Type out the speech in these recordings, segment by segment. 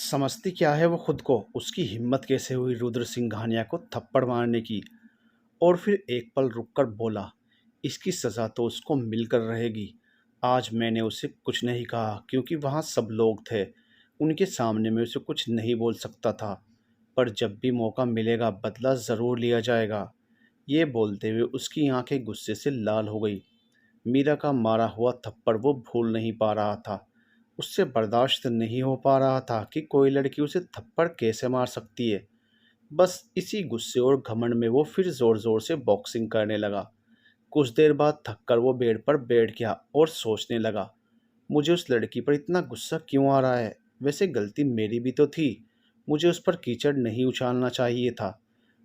समझती क्या है वो खुद को। उसकी हिम्मत कैसे हुई रुद्र सिंघानिया को थप्पड़ मारने की। और फिर एक पल रुककर बोला, इसकी सज़ा तो उसको मिलकर रहेगी। आज मैंने उसे कुछ नहीं कहा क्योंकि वहाँ सब लोग थे। उनके सामने मैं उसे कुछ नहीं बोल सकता था। पर जब भी मौका मिलेगा बदला ज़रूर लिया जाएगा। ये बोलते हुए उसकी आंखें गुस्से से लाल हो गई। मीरा का मारा हुआ थप्पड़ वो भूल नहीं पा रहा था। उससे बर्दाश्त नहीं हो पा रहा था कि कोई लड़की उसे थप्पड़ कैसे मार सकती है। बस इसी गुस्से और घमंड में वो फिर ज़ोर ज़ोर से बॉक्सिंग करने लगा। कुछ देर बाद थककर वो बेड पर बैठ गया और सोचने लगा, मुझे उस लड़की पर इतना गुस्सा क्यों आ रहा है। वैसे गलती मेरी भी तो थी। मुझे उस पर कीचड़ नहीं उछालना चाहिए था।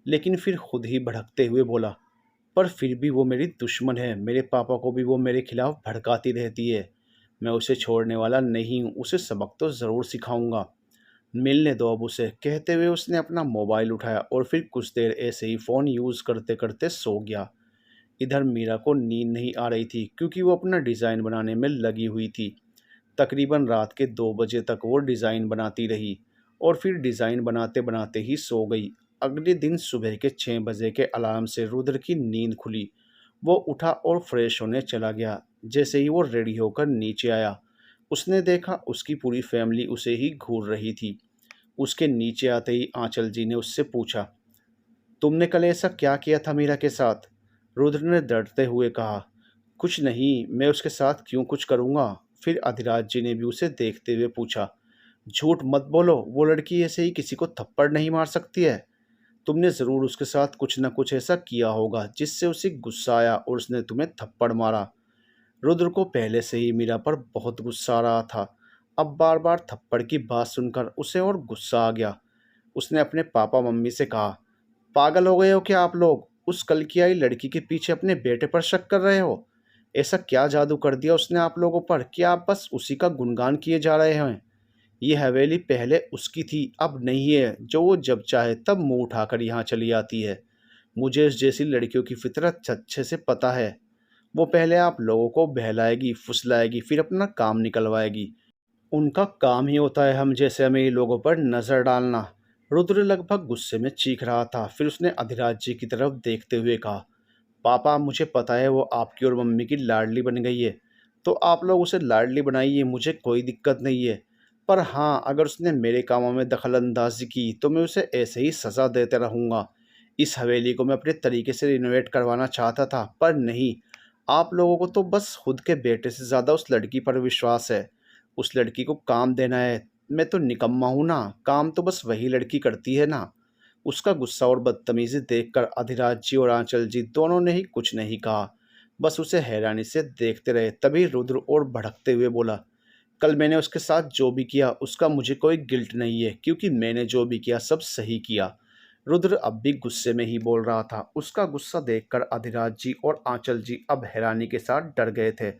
लेकिन फिर खुद ही भड़कते हुए बोला, पर फिर भी वो मेरी दुश्मन है। मेरे पापा को भी वो मेरे खिलाफ भड़काती रहती है। मैं उसे छोड़ने वाला नहीं हूँ। उसे सबक तो ज़रूर सिखाऊंगा। मिलने दो अब उसे। कहते हुए उसने अपना मोबाइल उठाया और फिर कुछ देर ऐसे ही फ़ोन यूज़ करते करते सो गया। इधर मीरा को नींद नहीं आ रही थी क्योंकि वो अपना डिज़ाइन बनाने में लगी हुई थी। तकरीबन रात के 2 बजे तक वो डिज़ाइन बनाती रही और फिर डिज़ाइन बनाते बनाते ही सो गई। अगले दिन सुबह के 6 बजे के अलार्म से रुद्र की नींद खुली। वो उठा और फ्रेश होने चला गया। जैसे ही वो रेडी होकर नीचे आया, उसने देखा उसकी पूरी फैमिली उसे ही घूर रही थी। उसके नीचे आते ही आंचल जी ने उससे पूछा, तुमने कल ऐसा क्या किया था मीरा के साथ। रुद्र ने डरते हुए कहा, कुछ नहीं, मैं उसके साथ क्यों कुछ करूँगा। फिर अधिराज जी ने भी उसे देखते हुए पूछा, झूठ मत बोलो, वो लड़की ऐसे ही किसी को थप्पड़ नहीं मार सकती है। तुमने ज़रूर उसके साथ कुछ न कुछ ऐसा किया होगा जिससे उसे गुस्सा आया और उसने तुम्हें थप्पड़ मारा। रुद्र को पहले से ही मीरा पर बहुत गुस्सा आ रहा था। अब बार बार थप्पड़ की बात सुनकर उसे और गुस्सा आ गया। उसने अपने पापा मम्मी से कहा, पागल हो गए हो क्या आप लोग। उस कल की आई लड़की के पीछे अपने बेटे पर शक कर रहे हो। ऐसा क्या जादू कर दिया उसने आप लोगों पर कि आप बस उसी का गुणगान किए जा रहे हैं। ये हवेली पहले उसकी थी, अब नहीं है। जो वो जब चाहे तब मुंह उठाकर यहाँ चली आती है। मुझे इस जैसी लड़कियों की फितरत अच्छे से पता है। वो पहले आप लोगों को बहलाएगी, फुसलाएगी, फिर अपना काम निकलवाएगी। उनका काम ही होता है हम जैसे अमीर लोगों पर नज़र डालना। रुद्र लगभग गुस्से में चीख रहा था। फिर उसने अधिराज जी की तरफ देखते हुए कहा, पापा मुझे पता है वो आपकी और मम्मी की लाडली बन गई है, तो आप लोग उसे लाडली बनाइए, मुझे कोई दिक्कत नहीं है। पर हाँ, अगर उसने मेरे कामों में दखल अंदाजी की तो मैं उसे ऐसे ही सज़ा देते रहूँगा। इस हवेली को मैं अपने तरीके से रिनोवेट करवाना चाहता था, पर नहीं। आप लोगों को तो बस खुद के बेटे से ज़्यादा उस लड़की पर विश्वास है। उस लड़की को काम देना है। मैं तो निकम्मा हूँ ना, काम तो बस वही लड़की करती है ना। उसका गुस्सा और बदतमीजी देखकर अधिराज जी और आंचल जी दोनों ने ही कुछ नहीं कहा। बस उसे हैरानी से देखते रहे। तभी रुद्र और भड़कते हुए बोला, कल मैंने उसके साथ जो भी किया उसका मुझे कोई गिल्ट नहीं है, क्योंकि मैंने जो भी किया सब सही किया। रुद्र अब भी गुस्से में ही बोल रहा था। उसका गुस्सा देखकर अधिराज जी और आंचल जी अब हैरानी के साथ डर गए थे।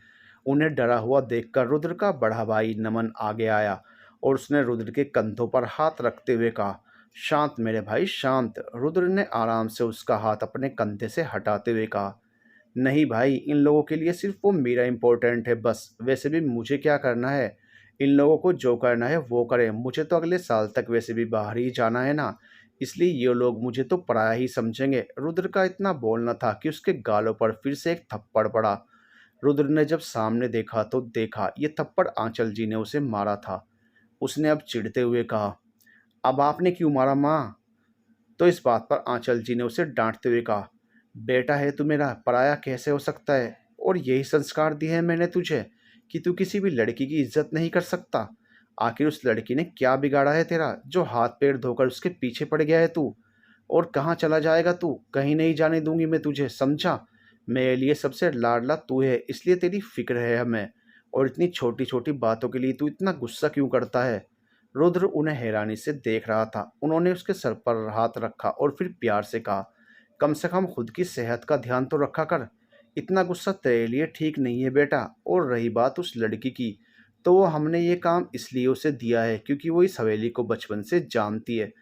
उन्हें डरा हुआ देखकर रुद्र का बड़ा भाई नमन आगे आया और उसने रुद्र के कंधों पर हाथ रखते हुए कहा, शांत मेरे भाई शांत। रुद्र ने आराम से उसका हाथ अपने कंधे से हटाते हुए कहा, नहीं भाई, इन लोगों के लिए सिर्फ वो मीरा इम्पोर्टेंट है बस। वैसे भी मुझे क्या करना है। इन लोगों को जो करना है वो करें। मुझे तो अगले साल तक वैसे भी बाहर ही जाना है ना, इसलिए ये लोग मुझे तो पराया ही समझेंगे। रुद्र का इतना बोलना था कि उसके गालों पर फिर से एक थप्पड़ पड़ा। रुद्र ने जब सामने देखा तो देखा ये थप्पड़ आंचल जी ने उसे मारा था। उसने अब चिढ़ते हुए कहा, अब आपने क्यों मारा माँ। तो इस बात पर आंचल जी ने उसे डांटते हुए कहा, बेटा है तू मेरा, पराया कैसे हो सकता है। और यही संस्कार दिए हैं मैंने तुझे कि तू किसी भी लड़की की इज्जत नहीं कर सकता। आखिर उस लड़की ने क्या बिगाड़ा है तेरा जो हाथ पैर धोकर उसके पीछे पड़ गया है तू। और कहाँ चला जाएगा तू। कहीं नहीं जाने दूंगी मैं तुझे, समझा। मेरे लिए सबसे लाडला तू है, इसलिए तेरी फिक्र है हमें। और इतनी छोटी छोटी बातों के लिए तू इतना गुस्सा क्यों करता है। रुद्र उन्हें हैरानी से देख रहा था। उन्होंने उसके सर पर हाथ रखा और फिर प्यार से कहा, कम से कम खुद की सेहत का ध्यान तो रखा कर। इतना गुस्सा तेरे लिए ठीक नहीं है बेटा। और रही बात उस लड़की की, तो वो हमने ये काम इसलिए उसे दिया है क्योंकि वो इस हवेली को बचपन से जानती है।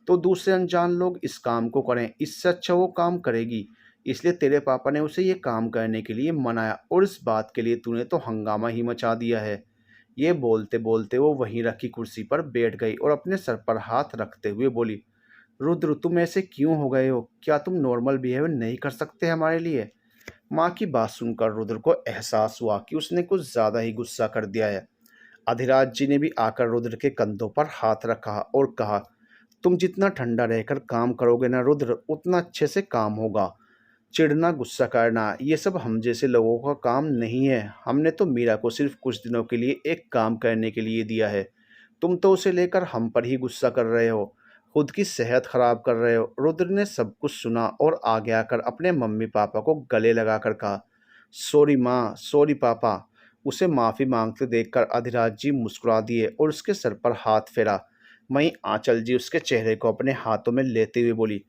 तो दूसरे अनजान लोग इस काम को करें, इससे अच्छा वो काम करेगी। इसलिए तेरे पापा ने उसे ये काम करने के लिए मनाया और इस बात के लिए तूने तो हंगामा ही मचा दिया है। ये बोलते बोलते वो वहीं रखी कुर्सी पर बैठ गई और अपने सर पर हाथ रखते हुए बोली, रुद्र तुम ऐसे क्यों हो गए हो? क्या तुम नॉर्मल बिहेव नहीं कर सकते हमारे लिए? माँ की बात सुनकर रुद्र को एहसास हुआ कि उसने कुछ ज़्यादा ही गुस्सा कर दिया है। अधिराज जी ने भी आकर रुद्र के कंधों पर हाथ रखा और कहा, तुम जितना ठंडा रहकर काम करोगे ना रुद्र, उतना अच्छे से काम होगा। चिढ़ना, गुस्सा करना, ये सब हम जैसे लोगों का काम नहीं है। हमने तो मीरा को सिर्फ कुछ दिनों के लिए एक काम करने के लिए दिया है। तुम तो उसे लेकर हम पर ही गुस्सा कर रहे हो, खुद की सेहत खराब कर रहे हो। रुद्र ने सब कुछ सुना और आगे आकर अपने मम्मी पापा को गले लगाकर कहा, सॉरी माँ, सॉरी पापा। उसे माफ़ी मांगते देखकर अधिराज जी मुस्कुरा दिए और उसके सर पर हाथ फेरा। वहीं आंचल जी उसके चेहरे को अपने हाथों में लेते हुए बोली,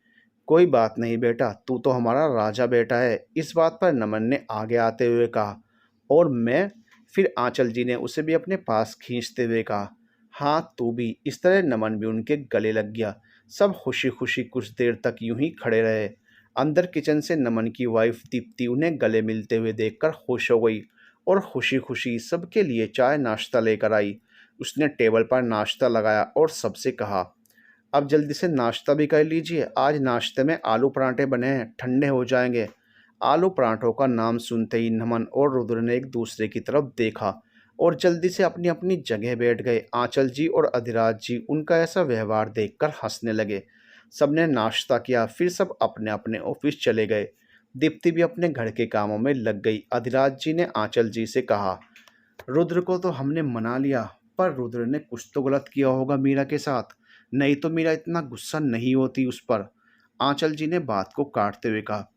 कोई बात नहीं बेटा, तू तो हमारा राजा बेटा है। इस बात पर नमन ने आगे आते हुए कहा, और मैं? फिर आंचल जी ने उसे भी अपने पास खींचते हुए कहा, हाँ तू भी। इस तरह नमन भी उनके गले लग गया। सब खुशी खुशी कुछ देर तक यूं ही खड़े रहे। अंदर किचन से नमन की वाइफ दीप्ति उन्हें गले मिलते हुए देखकर खुश हो गई और खुशी खुशी सबके लिए चाय नाश्ता लेकर आई। उसने टेबल पर नाश्ता लगाया और सबसे कहा, अब जल्दी से नाश्ता भी कर लीजिए। आज नाश्ते में आलू पराठे बने हैं, ठंडे हो जाएंगे। आलू पराठों का नाम सुनते ही नमन और रुद्र ने एक दूसरे की तरफ देखा और जल्दी से अपनी अपनी जगह बैठ गए। आंचल जी और अधिराज जी उनका ऐसा व्यवहार देखकर हंसने लगे। सबने नाश्ता किया, फिर सब अपने अपने ऑफिस चले गए। दीप्ति भी अपने घर के कामों में लग गई। अधिराज जी ने आंचल जी से कहा, रुद्र को तो हमने मना लिया, पर रुद्र ने कुछ तो गलत किया होगा मीरा के साथ, नहीं तो मीरा इतना गुस्सा नहीं होती उस पर। आंचल जी ने बात को काटते हुए कहा,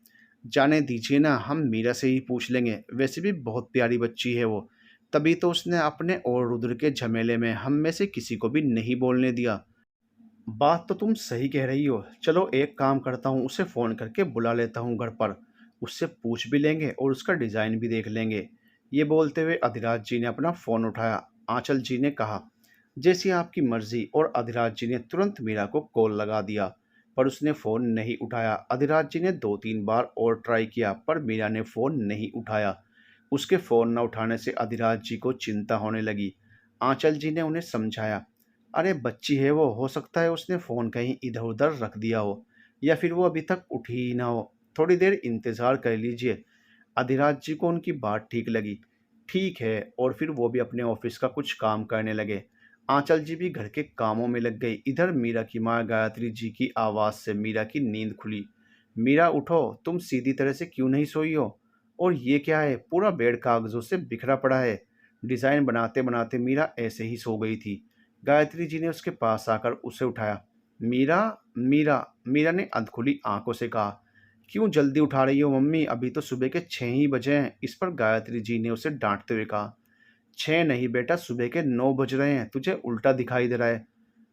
जाने दीजिए ना, हम मीरा से ही पूछ लेंगे। वैसे भी बहुत प्यारी बच्ची है वो, तभी तो उसने अपने और रुद्र के झमेले में हम में से किसी को भी नहीं बोलने दिया। बात तो तुम सही कह रही हो। चलो एक काम करता हूँ, उसे फ़ोन करके बुला लेता हूँ घर पर। उससे पूछ भी लेंगे और उसका डिज़ाइन भी देख लेंगे। ये बोलते हुए अधिराज जी ने अपना फ़ोन उठाया। आंचल जी ने कहा, जैसी आपकी मर्ज़ी। और अधिराज जी ने तुरंत मीरा को कॉल लगा दिया, पर उसने फ़ोन नहीं उठाया। अधिराज जी ने 2-3 बार और ट्राई किया, पर मीरा ने फ़ोन नहीं उठाया। उसके फ़ोन न उठाने से अधिराज जी को चिंता होने लगी। आंचल जी ने उन्हें समझाया, अरे बच्ची है वो, हो सकता है उसने फ़ोन कहीं इधर-उधर रख दिया हो, या फिर वो अभी तक उठी ही ना हो। थोड़ी देर इंतज़ार कर लीजिए। अधिराज जी को उनकी बात ठीक लगी। ठीक है, और फिर वो भी अपने ऑफिस का कुछ काम करने लगे। आंचल जी भी घर के कामों में लग गई। इधर मीरा की माँ गायत्री जी की आवाज़ से मीरा की नींद खुली। मीरा उठो, तुम सीधी तरह से क्यों नहीं सोई हो? और ये क्या है, पूरा बेड कागज़ों से बिखरा पड़ा है। डिज़ाइन बनाते बनाते मीरा ऐसे ही सो गई थी। गायत्री जी ने उसके पास आकर उसे उठाया। मीरा, मीरा, मीरा ने अधखुली आंखों से कहा, क्यों जल्दी उठा रही हो मम्मी? अभी तो सुबह के 6 ही बजे हैं। इस पर गायत्री जी ने उसे डांटते हुए कहा, 6 नहीं बेटा, सुबह के 9 बज रहे हैं, तुझे उल्टा दिखाई दे रहा है।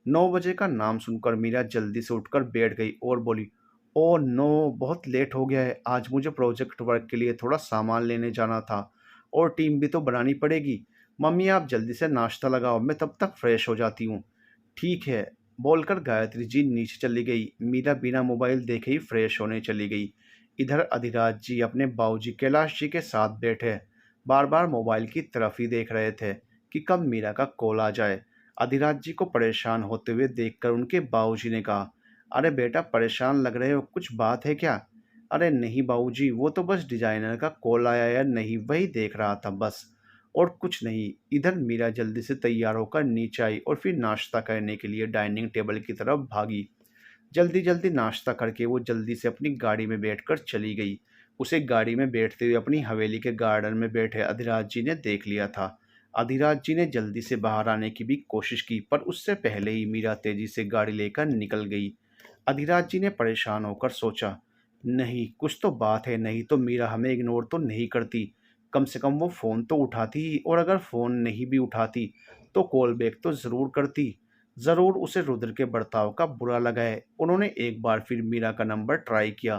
9 बजे का नाम सुनकर मीरा जल्दी से उठकर बैठ गई और बोली, ओह नो, बहुत लेट हो गया है। आज मुझे प्रोजेक्ट वर्क के लिए थोड़ा सामान लेने जाना था और टीम भी तो बनानी पड़ेगी। मम्मी आप जल्दी से नाश्ता लगाओ, मैं तब तक फ्रेश हो जाती हूँ। ठीक है, बोलकर गायत्री जी नीचे चली गई। मीरा बिना मोबाइल देखे ही फ्रेश होने चली गई। इधर अधिराज जी अपने बाबूजी कैलाश जी के साथ बैठे बार बार मोबाइल की तरफ ही देख रहे थे कि कब मीरा का कॉल आ जाए। अधिराज जी को परेशान होते हुए देखकर उनके बाबूजी ने कहा, अरे बेटा परेशान लग रहे हो, कुछ बात है क्या? अरे नहीं बाबूजी, वो तो बस डिजाइनर का कॉल आया या नहीं, वही देख रहा था बस, और कुछ नहीं। इधर मीरा जल्दी से तैयार होकर नीचे आई और फिर नाश्ता करने के लिए डाइनिंग टेबल की तरफ भागी। जल्दी जल्दी नाश्ता करके वो जल्दी से अपनी गाड़ी में बैठकर चली गई। उसे गाड़ी में बैठते हुए अपनी हवेली के गार्डन में बैठे अधिराज जी ने देख लिया था। अधिराज जी ने जल्दी से बाहर आने की भी कोशिश की, पर उससे पहले ही मीरा तेजी से गाड़ी लेकर निकल गई। अधिराज जी ने परेशान होकर सोचा, नहीं कुछ तो बात है, नहीं तो मीरा हमें इग्नोर तो नहीं करती। कम से कम वो फ़ोन तो उठाती ही, और अगर फ़ोन नहीं भी उठाती तो कॉल बैक तो ज़रूर करती। ज़रूर उसे रुद्र के बर्ताव का बुरा लगा है। उन्होंने एक बार फिर मीरा का नंबर ट्राई किया,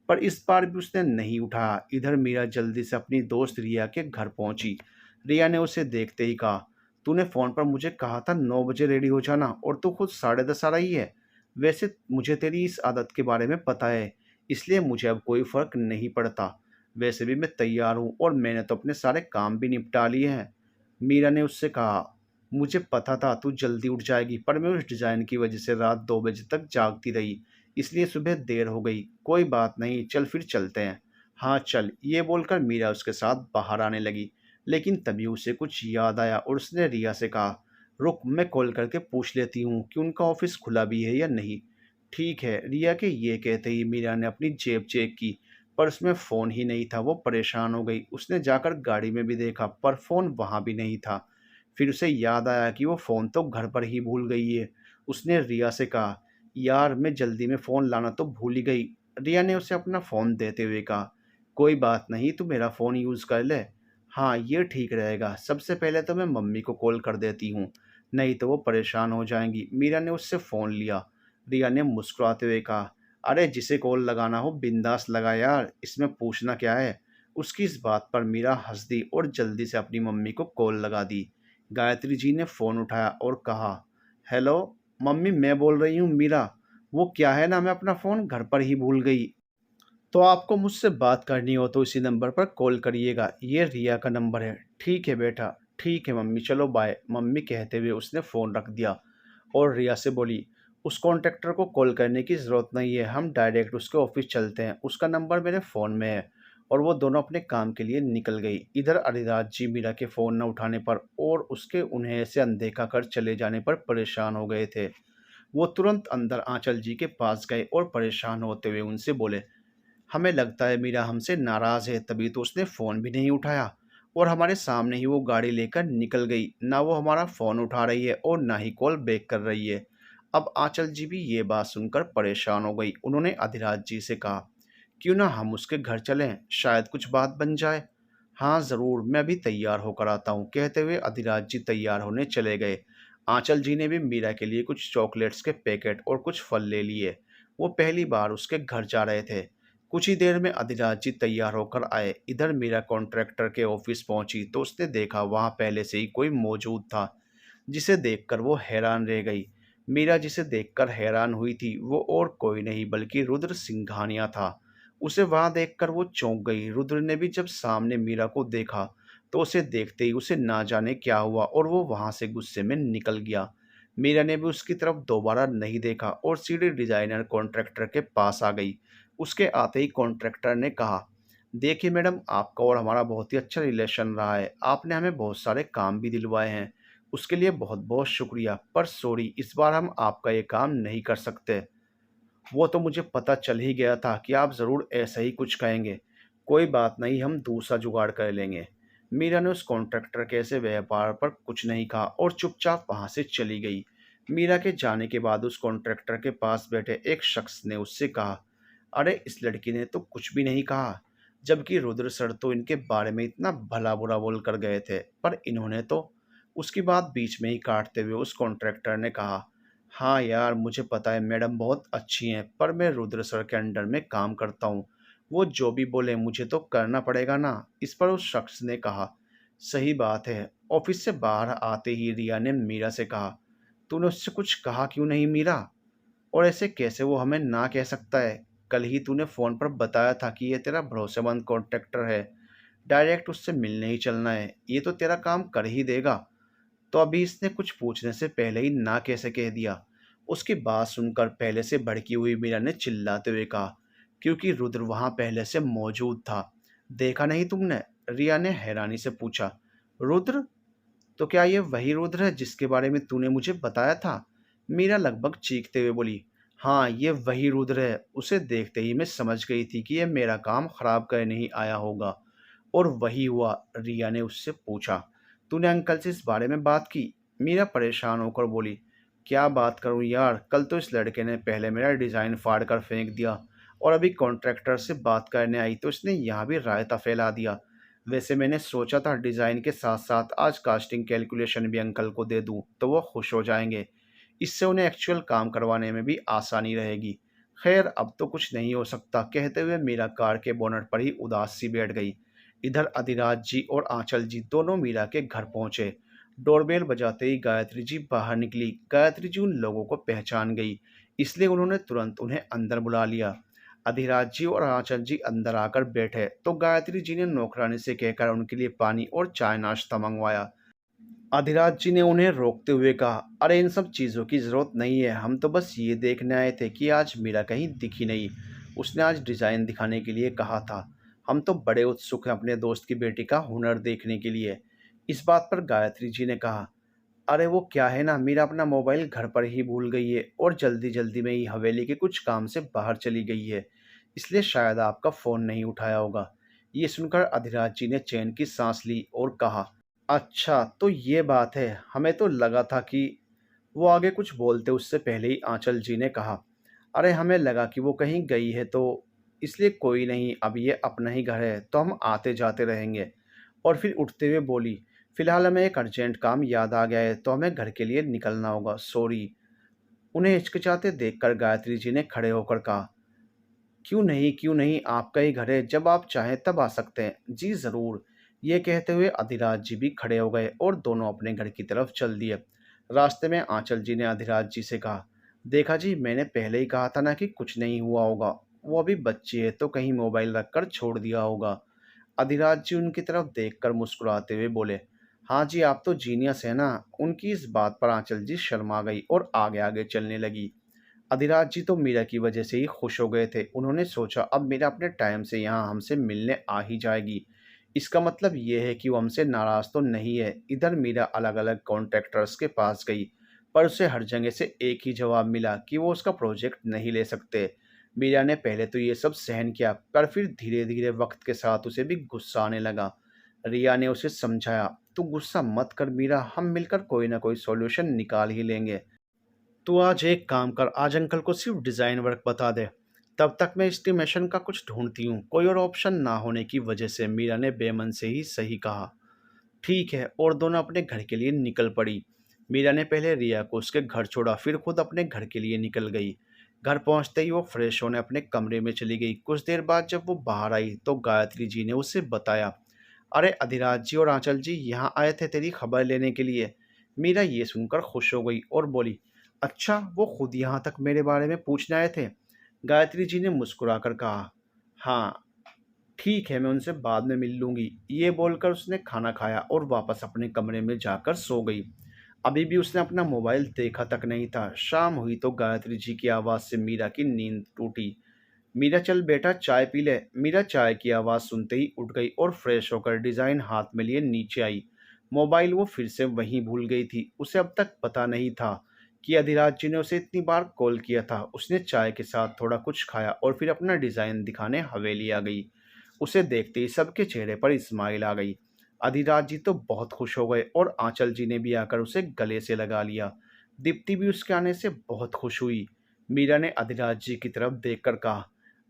पर इस बार भी उसने नहीं उठाया। इधर मीरा जल्दी से अपनी दोस्त रिया के घर पहुंची। रिया ने उसे देखते ही कहा, तूने फ़ोन पर मुझे कहा था 9 बजे रेडी हो जाना, और तू खुद 10:30 आ रही है। वैसे मुझे तेरी इस आदत के बारे में पता है, इसलिए मुझे अब कोई फ़र्क नहीं पड़ता। वैसे भी मैं तैयार हूँ और मैंने तो अपने सारे काम भी निपटा लिए हैं। मीरा ने उससे कहा, मुझे पता था तू जल्दी उठ जाएगी, पर मैं उस डिज़ाइन की वजह से रात 2 बजे तक जागती रही, इसलिए सुबह देर हो गई। कोई बात नहीं, चल फिर चलते हैं। हाँ चल, ये बोलकर मीरा उसके साथ बाहर आने लगी, लेकिन तभी उसे कुछ याद आया और उसने रिया से कहा, रुक, मैं कॉल करके पूछ लेती हूँ कि उनका ऑफिस खुला भी है या नहीं। ठीक है। रिया के ये कहते ही मीरा ने अपनी जेब चेक की, पर उसमें फ़ोन ही नहीं था। वो परेशान हो गई। उसने जाकर गाड़ी में भी देखा, पर फ़ोन वहाँ भी नहीं था। फिर उसे याद आया कि वो फ़ोन तो घर पर ही भूल गई है। उसने रिया से कहा, यार मैं जल्दी में फ़ोन लाना तो भूल ही गई। रिया ने उसे अपना फ़ोन देते हुए कहा, कोई बात नहीं, तू मेरा फ़ोन यूज़ कर ले। हाँ, ये ठीक रहेगा। सबसे पहले तो मैं मम्मी को कॉल कर देती हूँ, नहीं तो वो परेशान हो जाएंगी। मीरा ने उससे फ़ोन लिया। रिया ने मुस्कुराते हुए कहा, अरे जिसे कॉल लगाना हो बिंदास लगा यार, इसमें पूछना क्या है। उसकी इस बात पर मीरा हंस दी और जल्दी से अपनी मम्मी को कॉल लगा दी। गायत्री जी ने फ़ोन उठाया और कहा, हेलो मम्मी, मैं बोल रही हूँ मीरा। वो क्या है ना, मैं अपना फ़ोन घर पर ही भूल गई। तो आपको मुझसे बात करनी हो तो इसी नंबर पर कॉल करिएगा, ये रिया का नंबर है। ठीक है बेटा, ठीक है मम्मी, चलो बाय। मम्मी कहते हुए उसने फ़ोन रख दिया और रिया से बोली, उस कॉन्ट्रैक्टर को कॉल करने की ज़रूरत नहीं है, हम डायरेक्ट उसके ऑफिस चलते हैं, उसका नंबर मेरे फ़ोन में है। और वो दोनों अपने काम के लिए निकल गई। इधर अरिराज जी मीरा के फ़ोन न उठाने पर और उसके उन्हें से अनदेखा कर चले जाने पर परेशान हो गए थे। वो तुरंत अंदर आंचल जी के पास गए और परेशान होते हुए उनसे बोले, हमें लगता है मीरा हमसे नाराज़ है, तभी तो उसने फ़ोन भी नहीं उठाया और हमारे सामने ही वो गाड़ी लेकर निकल गई। ना वो हमारा फ़ोन उठा रही है और ना ही कॉल बैक कर रही है। अब आंचल जी भी ये बात सुनकर परेशान हो गई। उन्होंने अधिराज जी से कहा, क्यों ना हम उसके घर चलें, शायद कुछ बात बन जाए। हाँ ज़रूर, मैं भी तैयार होकर आता हूँ। कहते हुए अधिराज जी तैयार होने चले गए। आंचल जी ने भी मीरा के लिए कुछ चॉकलेट्स के पैकेट और कुछ फल ले लिए। वो पहली बार उसके घर जा रहे थे। कुछ ही देर में अधिराज जी तैयार होकर आए। इधर मीरा कॉन्ट्रैक्टर के ऑफिस पहुंची तो उसने देखा वहां पहले से ही कोई मौजूद था, जिसे देखकर वो हैरान रह गई। मीरा जिसे देखकर हैरान हुई थी वो और कोई नहीं बल्कि रुद्र सिंघानिया था। उसे वहां देखकर वो चौंक गई। रुद्र ने भी जब सामने मीरा को देखा तो उसे देखते ही उसे ना जाने क्या हुआ और वो वहां से गुस्से में निकल गया। मीरा ने भी उसकी तरफ दोबारा नहीं देखा और सीधे डिजाइनर कॉन्ट्रैक्टर के पास आ गई। उसके आते ही कॉन्ट्रैक्टर ने कहा, देखिए मैडम, आपका और हमारा बहुत ही अच्छा रिलेशन रहा है, आपने हमें बहुत सारे काम भी दिलवाए हैं, उसके लिए बहुत बहुत शुक्रिया, पर सॉरी, इस बार हम आपका ये काम नहीं कर सकते। वो तो मुझे पता चल ही गया था कि आप ज़रूर ऐसा ही कुछ कहेंगे। कोई बात नहीं, हम दूसरा जुगाड़ कर लेंगे। मीरा ने उस कॉन्ट्रैक्टर के ऐसे व्यवहार पर कुछ नहीं कहा और चुपचाप वहाँ से चली गई। मीरा के जाने के बाद उस कॉन्ट्रैक्टर के पास बैठे एक शख्स ने उससे कहा, अरे इस लड़की ने तो कुछ भी नहीं कहा, जबकि रुद्र सर तो इनके बारे में इतना भला बुरा बोल कर गए थे, पर इन्होंने तो। उसकी बात बीच में ही काटते हुए उस कॉन्ट्रैक्टर ने कहा, हाँ यार, मुझे पता है मैडम बहुत अच्छी हैं, पर मैं रुद्र सर के अंडर में काम करता हूँ, वो जो भी बोले मुझे तो करना पड़ेगा ना। इस पर उस शख्स ने कहा, सही बात है। ऑफिस से बाहर आते ही रिया ने मीरा से कहा, तूने उससे कुछ कहा क्यों नहीं मीरा? और ऐसे कैसे वो हमें ना कह सकता है? कल ही तूने फ़ोन पर बताया था कि ये तेरा भरोसेमंद कॉन्ट्रैक्टर है, डायरेक्ट उससे मिलने ही चलना है, ये तो तेरा काम कर ही देगा। तो अभी इसने कुछ पूछने से पहले ही ना कैसे कह दिया? उसकी बात सुनकर पहले से भड़की हुई मीरा ने चिल्लाते हुए कहा, क्योंकि रुद्र वहां पहले से मौजूद था। देखा नहीं तुमने? रिया ने हैरानी से पूछा। रुद्र? तो क्या ये वही रुद्र है जिसके बारे में तूने मुझे बताया था? मीरा लगभग चीखते हुए बोली, हाँ ये वही रुद्र है। उसे देखते ही मैं समझ गई थी कि यह मेरा काम खराब करने ही आया होगा। और वही हुआ। रिया ने उससे पूछा, तूने अंकल से इस बारे में बात की? मीरा परेशान होकर बोली, क्या बात करूं यार, कल तो इस लड़के ने पहले मेरा डिज़ाइन फाड़ कर फेंक दिया और अभी कॉन्ट्रैक्टर से बात करने आई तो इसने यहाँ भी रायता फैला दिया। वैसे मैंने सोचा था डिज़ाइन के साथ साथ आज कास्टिंग कैलकुलेशन भी अंकल को दे दूं तो वो खुश हो जाएंगे, इससे उन्हें एक्चुअल काम करवाने में भी आसानी रहेगी। खैर अब तो कुछ नहीं हो सकता। कहते हुए मीरा कार के बोनट पर ही उदास सी बैठ गई। इधर अधिराज जी और आंचल जी दोनों मीरा के घर पहुंचे। डोरबेल बजाते ही गायत्री जी बाहर निकली। गायत्री जी उन लोगों को पहचान गई, इसलिए उन्होंने तुरंत उन्हें अंदर बुला लिया। अधिराज जी और आंचल जी अंदर आकर बैठे तो गायत्री जी ने नौकरानी से कहकर उनके लिए पानी और चाय नाश्ता मंगवाया। अधिराज जी ने उन्हें रोकते हुए कहा, अरे इन सब चीज़ों की ज़रूरत नहीं है, हम तो बस ये देखने आए थे कि आज मीरा कहीं दिखी नहीं। उसने आज डिज़ाइन दिखाने के लिए कहा था। हम तो बड़े उत्सुक हैं अपने दोस्त की बेटी का हुनर देखने के लिए। इस बात पर गायत्री जी ने कहा, अरे वो क्या है ना, मीरा अपना मोबाइल घर पर ही भूल गई है और जल्दी जल्दी में ही हवेली के कुछ काम से बाहर चली गई है, इसलिए शायद आपका फ़ोन नहीं उठाया होगा। ये सुनकर अधिराज जी ने चैन की सांस ली और कहा, अच्छा तो ये बात है, हमें तो लगा था कि वो आगे कुछ बोलते उससे पहले ही आंचल जी ने कहा, अरे हमें लगा कि वो कहीं गई है तो इसलिए कोई नहीं, अब ये अपना ही घर है तो हम आते जाते रहेंगे। और फिर उठते हुए बोली, फिलहाल हमें एक अर्जेंट काम याद आ गया है तो हमें घर के लिए निकलना होगा, सॉरी। उन्हें हिचकिचाते देखकर गायत्री जी ने खड़े होकर कहा, क्यों नहीं, आपका ही घर है, जब आप चाहें तब आ सकते हैं। जी ज़रूर। ये कहते हुए अधिराज जी भी खड़े हो गए और दोनों अपने घर की तरफ चल दिए। रास्ते में आंचल जी ने अधिराज जी से कहा, देखा जी, मैंने पहले ही कहा था ना कि कुछ नहीं हुआ होगा। वो अभी बच्ची है तो कहीं मोबाइल रखकर छोड़ दिया होगा। अधिराज जी उनकी तरफ देखकर मुस्कुराते हुए बोले, हाँ जी, आप तो जीनियस है ना। उनकी इस बात पर आंचल जी शर्मा गई और आगे आगे चलने लगी। अधिराज जी तो मीरा की वजह से ही खुश हो गए थे। उन्होंने सोचा अब मीरा अपने टाइम से यहाँ हमसे मिलने आ ही जाएगी। इसका मतलब ये है कि वो हमसे नाराज़ तो नहीं है। इधर मीरा अलग अलग कॉन्ट्रैक्टर्स के पास गई, पर उसे हर जगह से एक ही जवाब मिला कि वो उसका प्रोजेक्ट नहीं ले सकते। मीरा ने पहले तो ये सब सहन किया, पर फिर धीरे धीरे वक्त के साथ उसे भी गुस्सा आने लगा। रिया ने उसे समझाया, तू गुस्सा मत कर मीरा, हम मिलकर कोई ना कोई सॉल्यूशन निकाल ही लेंगे। तू आज एक काम कर, आज अंकल को सिर्फ डिज़ाइन वर्क बता दे, तब तक मैं एस्टिमेशन का कुछ ढूंढती हूँ। कोई और ऑप्शन ना होने की वजह से मीरा ने बेमन से ही सही कहा, ठीक है, और दोनों अपने घर के लिए निकल पड़ी। मीरा ने पहले रिया को उसके घर छोड़ा, फिर खुद अपने घर के लिए निकल गई। घर पहुंचते ही वो फ्रेश होने अपने कमरे में चली गई। कुछ देर बाद जब वो बाहर आई तो गायत्री जी ने उसे बताया, अरे अधिराज जी और आंचल जी यहाँ आए थे तेरी खबर लेने के लिए। मीरा ये सुनकर खुश हो गई और बोली, अच्छा वो खुद यहाँ तक मेरे बारे में पूछने आए थे। गायत्री जी ने मुस्कुराकर कहा, हाँ ठीक है, मैं उनसे बाद में मिल लूंगी। ये बोलकर उसने खाना खाया और वापस अपने कमरे में जाकर सो गई। अभी भी उसने अपना मोबाइल देखा तक नहीं था। शाम हुई तो गायत्री जी की आवाज़ से मीरा की नींद टूटी। मीरा चल बेटा चाय पी ले। मीरा चाय की आवाज़ सुनते ही उठ गई और फ्रेश होकर डिज़ाइन हाथ में लिए नीचे आई। मोबाइल वो फिर से वहीं भूल गई थी। उसे अब तक पता नहीं था कि अधिराज जी ने उसे इतनी बार कॉल किया था। उसने चाय के साथ थोड़ा कुछ खाया और फिर अपना डिज़ाइन दिखाने हवेली आ गई। उसे देखते ही सबके चेहरे पर स्माइल आ गई। अधिराज जी तो बहुत खुश हो गए और आंचल जी ने भी आकर उसे गले से लगा लिया। दीप्ति भी उसके आने से बहुत खुश हुई। मीरा ने अधिराज जी की तरफ देखकर कहा,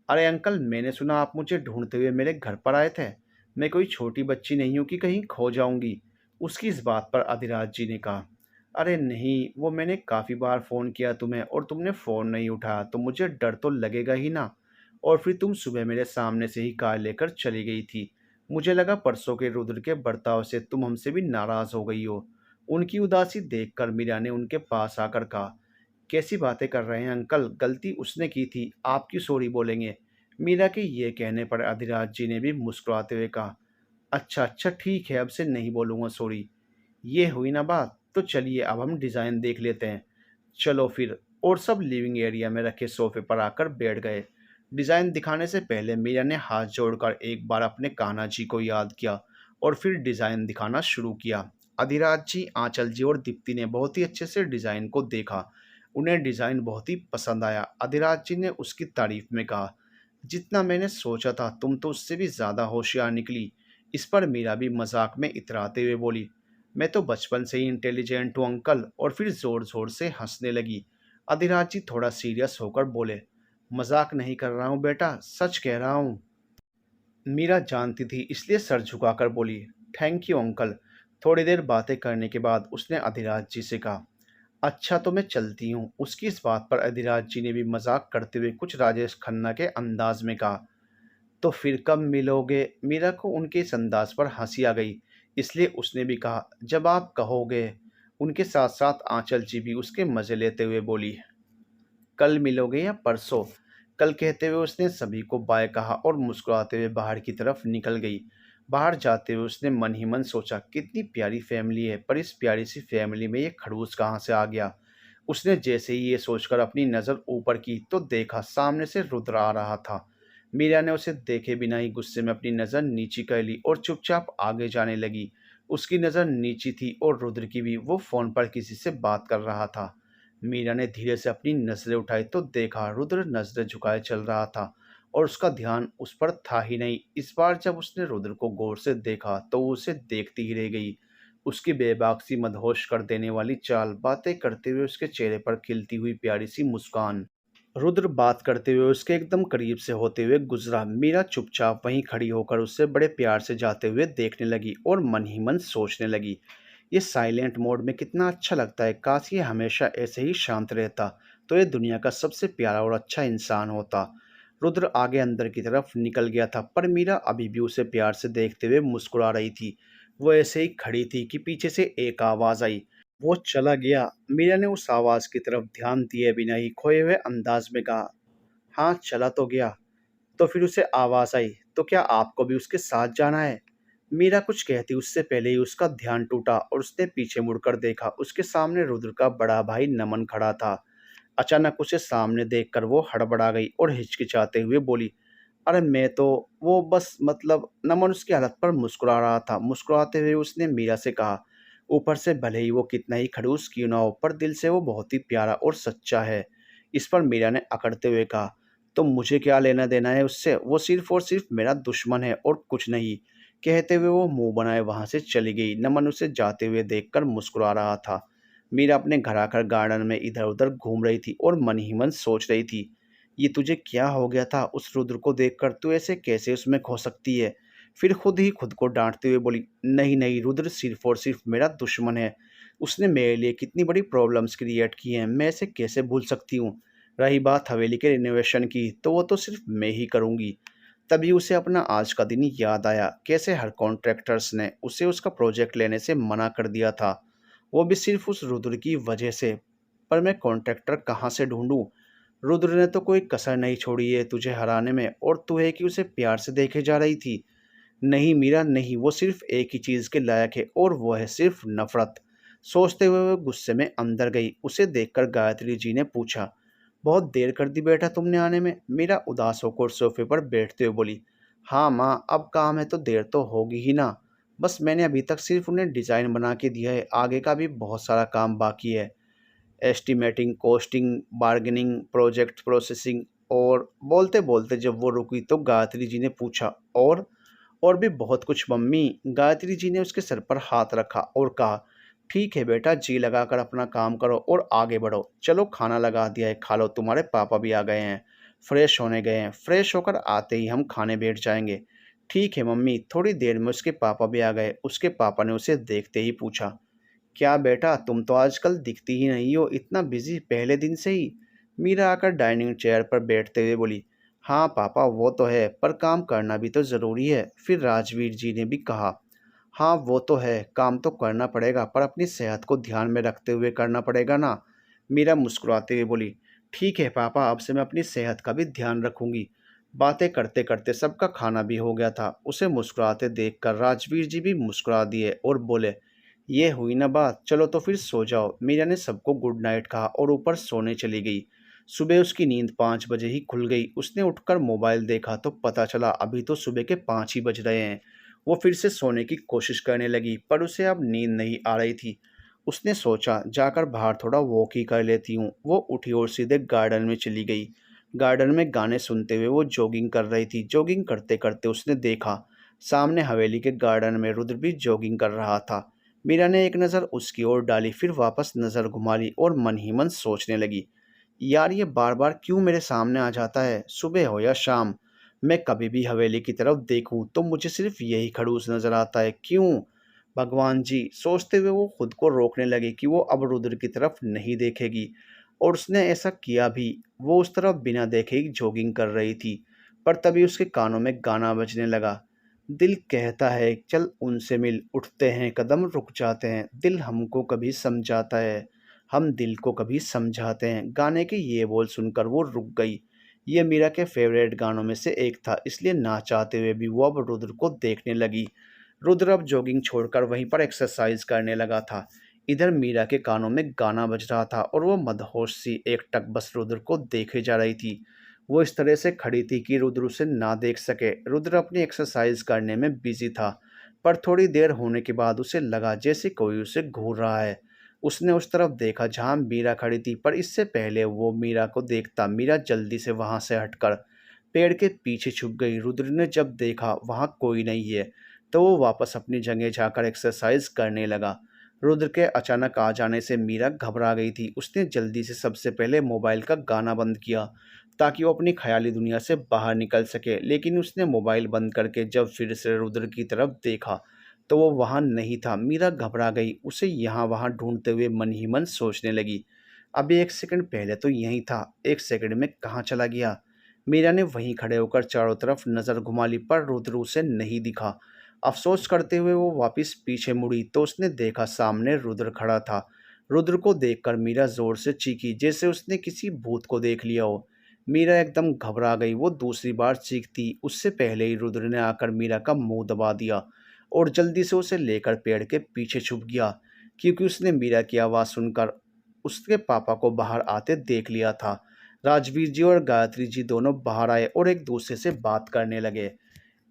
अरे अंकल, मैंने सुना आप मुझे ढूंढते हुए मेरे घर पर आए थे। मैं कोई छोटी बच्ची नहीं हूँ कि कहीं खो जाऊंगी। उसकी इस बात पर अधिराज जी ने कहा, अरे नहीं, वो मैंने काफ़ी बार फ़ोन किया तुम्हें और तुमने फ़ोन नहीं उठाया तो मुझे डर तो लगेगा ही ना। और फिर तुम सुबह मेरे सामने से ही कार लेकर चली गई थी। मुझे लगा परसों के रुद्र के बर्ताव से तुम हमसे भी नाराज़ हो गई हो। उनकी उदासी देखकर मीरा ने उनके पास आकर कहा, कैसी बातें कर रहे हैं अंकल, गलती उसने की थी, आप क्यों सॉरी बोलेंगे। मीरा के ये कहने पर अधिराज जी ने भी मुस्कुराते हुए कहा, अच्छा अच्छा ठीक है, अब से नहीं बोलूँगा सॉरी। ये हुई ना बात, तो चलिए अब हम डिज़ाइन देख लेते हैं। चलो फिर। और सब लिविंग एरिया में रखे सोफे पर आकर बैठ गए। डिज़ाइन दिखाने से पहले मीरा ने हाथ जोड़कर एक बार अपने कान्हा जी को याद किया और फिर डिज़ाइन दिखाना शुरू किया। अधिराज जी, आंचल जी और दीप्ति ने बहुत ही अच्छे से डिज़ाइन को देखा। उन्हें डिज़ाइन बहुत ही पसंद आया। अधिराज जी ने उसकी तारीफ में कहा, जितना मैंने सोचा था तुम तो उससे भी ज़्यादा होशियार निकली। इस पर मीरा भी मजाक में इतराते हुए बोली, मैं तो बचपन से ही इंटेलिजेंट हूँ अंकल। और फिर ज़ोर ज़ोर से हंसने लगी। अधिराज जी थोड़ा सीरियस होकर बोले, मजाक नहीं कर रहा हूँ बेटा, सच कह रहा हूँ। मीरा जानती थी इसलिए सर झुकाकर बोली, थैंक यू अंकल। थोड़ी देर बातें करने के बाद उसने अधिराज जी से कहा, अच्छा तो मैं चलती हूँ। उसकी इस बात पर अधिराज जी ने भी मजाक करते हुए कुछ राजेश खन्ना के अंदाज में कहा, तो फिर कब मिलोगे। मीरा को उनके इस अंदाज पर हंसी आ गई, इसलिए उसने भी कहा, जब आप कहोगे। उनके साथ साथ आंचल जी भी उसके मज़े लेते हुए बोली, कल मिलोगे या परसों। कल कहते हुए उसने सभी को बाय कहा और मुस्कुराते हुए बाहर की तरफ निकल गई। बाहर जाते हुए उसने मन ही मन सोचा, कितनी प्यारी फैमिली है, पर इस प्यारी सी फैमिली में ये खड़ूस कहाँ से आ गया। उसने जैसे ही ये सोचकर अपनी नज़र ऊपर की तो देखा सामने से रुद्र आ रहा था। मीरा ने उसे देखे बिना ही गुस्से में अपनी नज़र नीची कर ली और चुपचाप आगे जाने लगी। उसकी नज़र नीची थी और रुद्र की भी। वो फ़ोन पर किसी से बात कर रहा था। मीरा ने धीरे से अपनी नज़रें उठाई तो देखा रुद्र नज़रें झुकाए चल रहा था और उसका ध्यान उस पर था ही नहीं। इस बार जब उसने रुद्र को गौर से देखा तो वो उसे देखती ही रह गई। उसकी बेबाक सी मदहोश कर देने वाली चाल, बातें करते हुए उसके चेहरे पर खिलती हुई प्यारी सी मुस्कान। रुद्र बात करते हुए उसके एकदम करीब से होते हुए गुजरा। मीरा चुपचाप वहीं खड़ी होकर उससे बड़े प्यार से जाते हुए देखने लगी और मन ही मन सोचने लगी, ये साइलेंट मोड में कितना अच्छा लगता है। काश ये हमेशा ऐसे ही शांत रहता तो ये दुनिया का सबसे प्यारा और अच्छा इंसान होता। रुद्र आगे अंदर की तरफ निकल गया था, पर मीरा अभी भी उसे प्यार से देखते हुए मुस्कुरा रही थी। वो ऐसे ही खड़ी थी कि पीछे से एक आवाज़ आई। वो चला गया। मीरा ने उस आवाज़ की तरफ ध्यान दिए बिना ही खोए हुए अंदाज में कहा, हाँ चला तो गया। तो फिर उसे आवाज़ आई, तो क्या आपको भी उसके साथ जाना है? मीरा कुछ कहती उससे पहले ही उसका ध्यान टूटा और उसने पीछे मुड़कर देखा। उसके सामने रुद्र का बड़ा भाई नमन खड़ा था। अचानक उसे सामने देखकर वो हड़बड़ा गई और हिचकिचाते हुए बोली, अरे मैं तो वो बस मतलब। नमन उसकी हालत पर मुस्कुरा रहा था। मुस्कुराते हुए उसने मीरा से कहा, ऊपर से भले ही वो कितना ही खड़ूस क्यों ना हो, पर दिल से वो बहुत ही प्यारा और सच्चा है। इस पर मीरा ने अकड़ते हुए कहा, तो मुझे क्या लेना देना है उससे? वो सिर्फ और सिर्फ मेरा दुश्मन है और कुछ नहीं। कहते हुए वो मुंह बनाए वहां से चली गई। नमन उसे जाते हुए देखकर मुस्कुरा रहा था। मीरा अपने घर आकर गार्डन में इधर उधर घूम रही थी और मन ही मन सोच रही थी, ये तुझे क्या हो गया था? उस रुद्र को देखकर तू ऐसे कैसे उसमें खो सकती है? फिर खुद ही खुद को डांटते हुए बोली, नहीं नहीं, रुद्र सिर्फ और सिर्फ मेरा दुश्मन है। उसने मेरे लिए कितनी बड़ी प्रॉब्लम्स क्रिएट की हैं, मैं इसे कैसे भूल सकती हूँ। रही बात हवेली के रिनोवेशन की, तो वो तो सिर्फ मैं ही करूँगी। तभी उसे अपना आज का दिन याद आया, कैसे हर कॉन्ट्रैक्टर्स ने उसे उसका प्रोजेक्ट लेने से मना कर दिया था, वो भी सिर्फ उस रुद्र की वजह से। पर मैं कॉन्ट्रैक्टर कहाँ से ढूंढूं? रुद्र ने तो कोई कसर नहीं छोड़ी है तुझे हराने में, और तू है कि उसे प्यार से देखे जा रही थी। नहीं मीरा नहीं, वो सिर्फ एक ही चीज़ के लायक है और वो है सिर्फ नफरत। सोचते हुए वो गुस्से में अंदर गई। उसे देखकर गायत्री जी ने पूछा, बहुत देर कर दी बेटा तुमने आने में? मीरा उदास होकर सोफे पर बैठते हुए बोली, हाँ माँ, अब काम है तो देर तो होगी ही ना। बस मैंने अभी तक सिर्फ उन्हें डिज़ाइन बना के दिया है, आगे का भी बहुत सारा काम बाकी है। Estimating, costing, bargaining, project processing. और बोलते बोलते जब वो रुकी तो गायत्री जी ने पूछा, और भी बहुत कुछ मम्मी। गायत्री जी ने उसके सर पर हाथ रखा और कहा, ठीक है बेटा, जी लगाकर अपना काम करो और आगे बढ़ो। चलो खाना लगा दिया है, खा लो, तुम्हारे पापा भी आ गए हैं, फ्रेश होने गए हैं। फ्रेश होकर आते ही हम खाने बैठ जाएंगे। ठीक है मम्मी। थोड़ी देर में उसके पापा भी आ गए। उसके पापा ने उसे देखते ही पूछा, क्या बेटा, तुम तो आजकल दिखती ही नहीं हो, इतना बिजी पहले दिन से ही? मीरा आकर डाइनिंग चेयर पर बैठते हुए बोली, हाँ पापा वो तो है, पर काम करना भी तो ज़रूरी है। फिर राजवीर जी ने भी कहा, हाँ वो तो है, काम तो करना पड़ेगा, पर अपनी सेहत को ध्यान में रखते हुए करना पड़ेगा ना। मीरा मुस्कुराते हुए बोली, ठीक है पापा, अब से मैं अपनी सेहत का भी ध्यान रखूंगी। बातें करते करते सबका खाना भी हो गया था। उसे मुस्कुराते देखकर राजवीर जी भी मुस्कुरा दिए और बोले, ये हुई ना बात, चलो तो फिर सो जाओ। मीरा ने सबको गुड नाइट कहा और ऊपर सोने चली गई। सुबह उसकी नींद 5 बजे ही खुल गई। उसने उठकर मोबाइल देखा तो पता चला अभी तो सुबह के 5 ही बज रहे हैं। वो फिर से सोने की कोशिश करने लगी, पर उसे अब नींद नहीं आ रही थी। उसने सोचा, जाकर बाहर थोड़ा वॉक ही कर लेती हूँ। वो उठी और सीधे गार्डन में चली गई। गार्डन में गाने सुनते हुए वो जॉगिंग कर रही थी। जॉगिंग करते करते उसने देखा, सामने हवेली के गार्डन में रुद्र भी जॉगिंग कर रहा था। मीरा ने एक नज़र उसकी ओर डाली, फिर वापस नज़र घुमा ली और मन ही मन सोचने लगी, यार ये बार बार क्यों मेरे सामने आ जाता है? सुबह हो या शाम, मैं कभी भी हवेली की तरफ देखूं तो मुझे सिर्फ यही खड़ूस नजर आता है। क्यों? भगवान जी, सोचते हुए वो खुद को रोकने लगी कि वो अब रुद्र की तरफ नहीं देखेगी। और उसने ऐसा किया भी। वो उस तरफ बिना देखे ही जॉगिंग कर रही थी। पर तभी उसके कानों में गाना बजने लगा, दिल कहता है चल उनसे मिल, उठते हैं कदम रुक जाते हैं, दिल हमको कभी समझाता है, हम दिल को कभी समझाते हैं। गाने के ये बोल सुनकर वो रुक गई। ये मीरा के फेवरेट गानों में से एक था, इसलिए ना चाहते हुए भी वो अब रुद्र को देखने लगी। रुद्र अब जॉगिंग छोड़कर वहीं पर एक्सरसाइज करने लगा था। इधर मीरा के कानों में गाना बज रहा था और वो मदहोश सी एकटक बस रुद्र को देखे जा रही थी। वो इस तरह से खड़ी थी कि रुद्र उसे ना देख सके। रुद्र अपनी एक्सरसाइज करने में बिजी था, पर थोड़ी देर होने के बाद उसे लगा जैसे कोई उसे घूर रहा है। उसने उस तरफ देखा जहाँ मीरा खड़ी थी, पर इससे पहले वो मीरा को देखता, मीरा जल्दी से वहाँ से हटकर पेड़ के पीछे छुप गई। रुद्र ने जब देखा वहाँ कोई नहीं है, तो वो वापस अपनी जगह जाकर एक्सरसाइज करने लगा। रुद्र के अचानक आ जाने से मीरा घबरा गई थी। उसने जल्दी से सबसे पहले मोबाइल का गाना बंद किया, ताकि वो अपनी ख्याली दुनिया से बाहर निकल सके। लेकिन उसने मोबाइल बंद करके जब फिर से रुद्र की तरफ देखा, तो वो वहाँ नहीं था। मीरा घबरा गई, उसे यहाँ वहाँ ढूंढते हुए मन ही मन सोचने लगी, अभी एक सेकंड पहले तो यहीं था, एक सेकंड में कहाँ चला गया। मीरा ने वहीं खड़े होकर चारों तरफ नज़र घुमा ली, पर रुद्र उसे नहीं दिखा। अफसोस करते हुए वो वापस पीछे मुड़ी, तो उसने देखा सामने रुद्र खड़ा था। रुद्र को देखकर मीरा जोर से चीखी, जैसे उसने किसी भूत को देख लिया हो। मीरा एकदम घबरा गई। वो दूसरी बार चीखती उससे पहले ही रुद्र ने आकर मीरा का मुंह दबा दिया और जल्दी से उसे लेकर पेड़ के पीछे छुप गया, क्योंकि उसने मीरा की आवाज़ सुनकर उसके पापा को बाहर आते देख लिया था। राजवीर जी और गायत्री जी दोनों बाहर आए और एक दूसरे से बात करने लगे।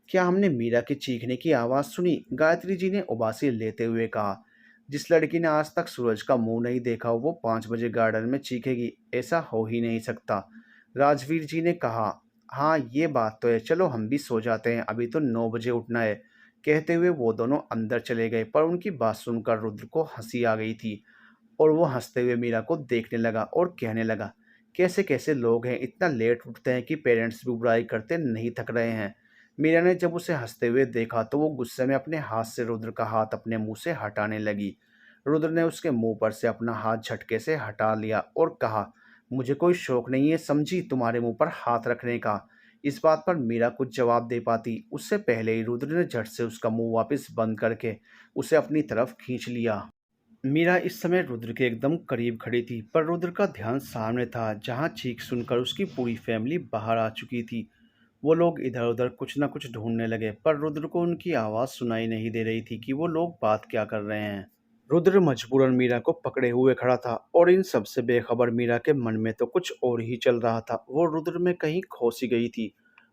क्या हमने मीरा की चीखने की आवाज़ सुनी? गायत्री जी ने उबासी लेते हुए कहा। जिस लड़की ने आज तक सूरज का मुंह नहीं देखा वो 5 बजे गार्डन में चीखेगी, ऐसा हो ही नहीं सकता। राजवीर जी ने कहा। हाँ ये बात तो है, चलो हम भी सो जाते हैं, अभी तो 9 बजे उठना है। कहते हुए वो दोनों अंदर चले गए, पर उनकी बात सुनकर रुद्र को हंसी आ गई थी और वो हंसते हुए मीरा को देखने लगा और कहने लगा, कैसे कैसे लोग हैं, इतना लेट उठते हैं कि पेरेंट्स भी बुराई करते नहीं थक रहे हैं। मीरा ने जब उसे हंसते हुए देखा तो वो गुस्से में अपने हाथ से रुद्र का हाथ अपने मुंह से हटाने लगी। रुद्र ने उसके मुंह पर से अपना हाथ झटके से हटा लिया और कहा, मुझे कोई शौक नहीं है समझी तुम्हारे मुंह पर हाथ रखने का। इस बात पर मीरा कुछ जवाब दे पाती, उससे पहले ही रुद्र ने झट से उसका मुंह वापस बंद करके उसे अपनी तरफ खींच लिया। मीरा इस समय रुद्र के एकदम करीब खड़ी थी, पर रुद्र का ध्यान सामने था, जहां चीख सुनकर उसकी पूरी फैमिली बाहर आ चुकी थी। वो लोग इधर उधर कुछ न कुछ ढूंढने लगे, पर रुद्र को उनकी आवाज़ सुनाई नहीं दे रही थी कि वो लोग बात क्या कर रहे हैं। रुद्र मजबूरन मीरा को पकड़े हुए खड़ा था और इन सब से बेखबर मीरा के मन में तो कुछ और ही चल रहा था। वो रुद्र में कहीं खो सी गई थी।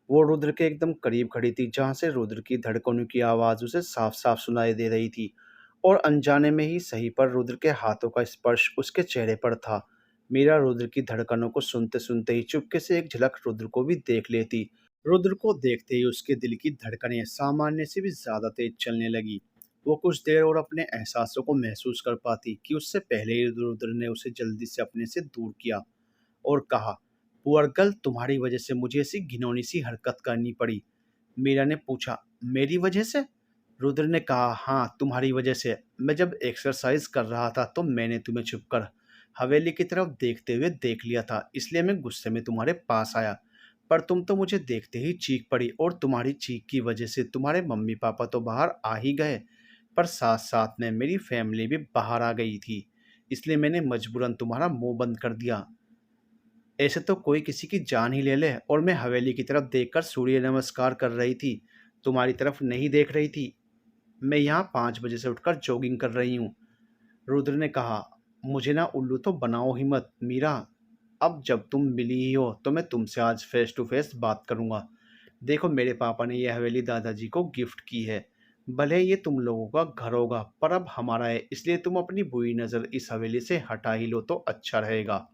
वो रुद्र के एकदम करीब खड़ी थी, जहां से रुद्र की धड़कनों की आवाज़ उसे साफ साफ सुनाई दे रही थी। और अनजाने में ही सही पर रुद्र के हाथों का स्पर्श उसके चेहरे पर था। मीरा रुद्र की धड़कनों को सुनते सुनते ही चुपके से एक झलक रुद्र को भी देख लेती। रुद्र को देखते ही उसके दिल की धड़कनें सामान्य से भी ज्यादा तेज चलने लगी। वो कुछ देर और अपने एहसासों को महसूस कर पाती कि उससे पहले ही रुद्र ने उसे जल्दी से अपने से दूर किया और कहा, पुअर गर्ल, तुम्हारी वजह से मुझे ऐसी घिनौनी सी हरकत करनी पड़ी। मीरा ने पूछा, मेरी वजह से? रुद्र ने कहा, हाँ तुम्हारी वजह से। मैं जब एक्सरसाइज कर रहा था तो मैंने तुम्हें छुपकर हवेली की तरफ देखते हुए देख लिया था, इसलिए मैं गुस्से में तुम्हारे पास आया। पर तुम तो मुझे देखते ही चीख पड़ी और तुम्हारी चीख की वजह से तुम्हारे मम्मी पापा तो बाहर आ ही गए, पर साथ साथ में मेरी फैमिली भी बाहर आ गई थी, इसलिए मैंने मजबूरन तुम्हारा मुंह बंद कर दिया। ऐसे तो कोई किसी की जान ही ले ले, और मैं हवेली की तरफ देखकर सूर्य नमस्कार कर रही थी, तुम्हारी तरफ नहीं देख रही थी। मैं यहाँ 5 बजे से उठकर जॉगिंग कर रही हूँ। रुद्र ने कहा, मुझे ना उल्लू तो बनाओ ही मत मीरा। अब जब तुम मिली ही हो तो मैं तुमसे आज फेस टू फेस बात करूँगा। देखो मेरे पापा ने यह हवेली दादाजी को गिफ्ट की है। भले ये तुम लोगों का घर होगा, पर अब हमारा है, इसलिए तुम अपनी बुरी नज़र इस हवेली से हटा ही लो तो अच्छा रहेगा।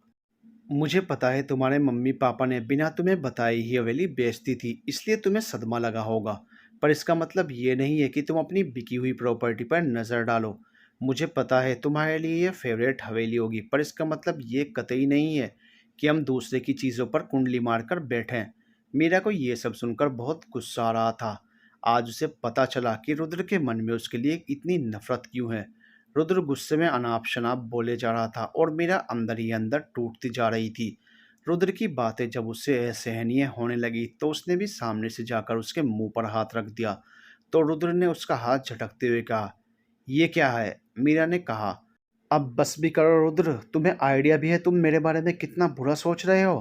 मुझे पता है तुम्हारे मम्मी पापा ने बिना तुम्हें बताए ही हवेली बेच दी थी, इसलिए तुम्हें सदमा लगा होगा, पर इसका मतलब ये नहीं है कि तुम अपनी बिकी हुई प्रॉपर्टी पर नज़र डालो। मुझे पता है तुम्हारे लिए ये फेवरेट हवेली होगी, पर इसका मतलब ये कतई नहीं है कि हम दूसरे की चीज़ों पर कुंडली मारकर बैठें। मीरा को ये सब सुनकर बहुत गुस्सा आ रहा था। आज उसे पता चला कि रुद्र के मन में उसके लिए इतनी नफरत क्यों है। रुद्र गुस्से में अनाप शनाप बोले जा रहा था और मेरा अंदर ही अंदर टूटती जा रही थी। रुद्र की बातें जब उससे असहनीय होने लगी तो उसने भी सामने से जाकर उसके मुंह पर हाथ रख दिया। तो रुद्र ने उसका हाथ झटकते हुए कहा, ये क्या है? मीरा ने कहा, अब बस भी करो रुद्र, तुम्हें आइडिया भी है तुम मेरे बारे में कितना बुरा सोच रहे हो?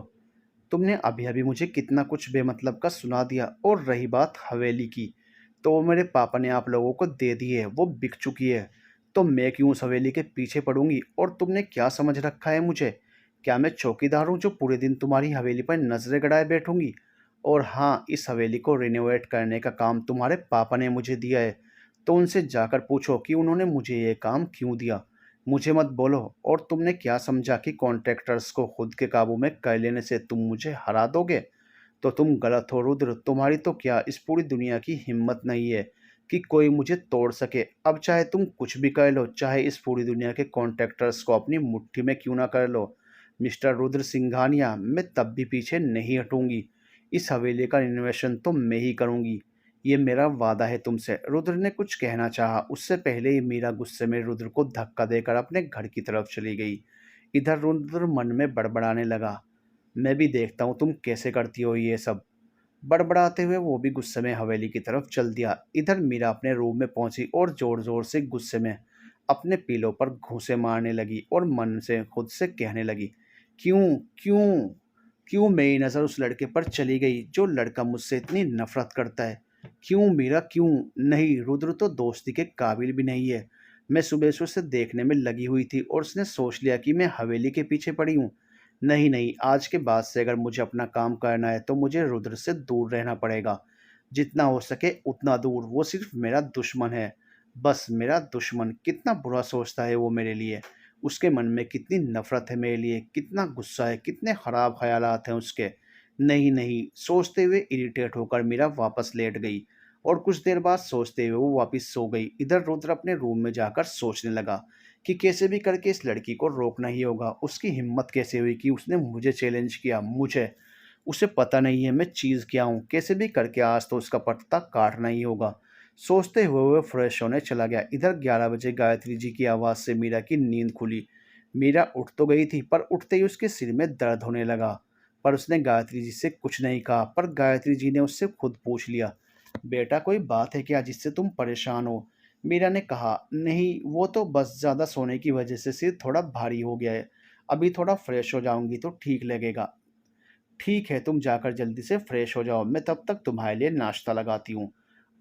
तुमने अभी-अभी मुझे कितना कुछ बेमतलब का सुना दिया और रही बात हवेली की, तो वो मेरे पापा ने आप लोगों को दे दी है, वो बिक चुकी है। तो मैं क्यों उस हवेली के पीछे पड़ूँगी और तुमने क्या समझ रखा है मुझे? क्या मैं चौकीदार हूँ जो पूरे दिन तुम्हारी हवेली पर नज़रें गड़ाए बैठूँगी? और हाँ, इस हवेली को रिनोवेट करने का काम तुम्हारे पापा ने मुझे दिया है, तो उनसे जाकर पूछो कि उन्होंने मुझे ये काम क्यों दिया। मुझे मत बोलो। और तुमने क्या समझा कि कॉन्ट्रैक्टर्स को खुद के काबू में कर लेने से तुम मुझे हरा दोगे? तो तुम गलत हो रुद्र। तुम्हारी तो क्या इस पूरी दुनिया की हिम्मत नहीं है कि कोई मुझे तोड़ सके। अब चाहे तुम कुछ भी कर लो, चाहे इस पूरी दुनिया के कॉन्ट्रैक्टर्स को अपनी मुट्ठी में क्यों ना कर लो, मिस्टर रुद्र सिंघानिया, मैं तब भी पीछे नहीं हटूंगी। इस हवेली का रिनोवेशन तो मैं ही करूंगी, ये मेरा वादा है तुमसे। रुद्र ने कुछ कहना चाहा, उससे पहले ही मीरा गुस्से में रुद्र को धक्का देकर अपने घर की तरफ चली गई। इधर रुद्र मन में बड़बड़ाने लगा, मैं भी देखता हूँ तुम कैसे करती हो ये सब। बड़बड़ाते हुए वो भी गुस्से में हवेली की तरफ चल दिया। इधर मीरा अपने रूम में पहुंची और जोर जोर से गुस्से में अपने पीलों पर घूंसे मारने लगी और मन से खुद से कहने लगी, क्यों क्यों क्यों मेरी नज़र उस लड़के पर चली गई जो लड़का मुझसे इतनी नफरत करता है? क्यों मीरा क्यों? नहीं, रुद्र तो दोस्ती के काबिल भी नहीं है। मैं सुबह से उसे देखने में लगी हुई थी और उसने सोच लिया कि मैं हवेली के पीछे पड़ी हूँ। नहीं नहीं, आज के बाद से अगर मुझे अपना काम करना है तो मुझे रुद्र से दूर रहना पड़ेगा। जितना हो सके उतना दूर। वो सिर्फ मेरा दुश्मन है, बस मेरा दुश्मन। कितना बुरा सोचता है वो मेरे लिए। उसके मन में कितनी नफरत है मेरे लिए, कितना गुस्सा है, कितने खराब ख्यालात हैं उसके। नहीं नहीं, सोचते हुए इरिटेट होकर मीरा वापस लेट गई और कुछ देर बाद सोचते हुए वो वापस सो गई। इधर रुद्र अपने रूम में जाकर सोचने लगा कि कैसे भी करके इस लड़की को रोकना ही होगा। उसकी हिम्मत कैसे हुई कि उसने मुझे चैलेंज किया, मुझे। उसे पता नहीं है मैं चीज़ क्या हूँ। कैसे भी करके आज तो उसका पत्ता काटना ही होगा। सोचते हुए वो फ्रेश होने चला गया। इधर 11 बजे गायत्री जी की आवाज़ से मीरा की नींद खुली। मीरा उठ तो गई थी पर उठते ही उसके सिर में दर्द होने लगा। पर उसने गायत्री जी से कुछ नहीं कहा। पर गायत्री जी ने उससे खुद पूछ लिया, बेटा कोई बात है क्या जिससे तुम परेशान हो? मीरा ने कहा, नहीं वो तो बस ज़्यादा सोने की वजह से सिर थोड़ा भारी हो गया है। अभी थोड़ा फ्रेश हो जाऊंगी तो ठीक लगेगा। ठीक है, तुम जाकर जल्दी से फ्रेश हो जाओ, मैं तब तक तुम्हारे लिए नाश्ता लगाती हूँ।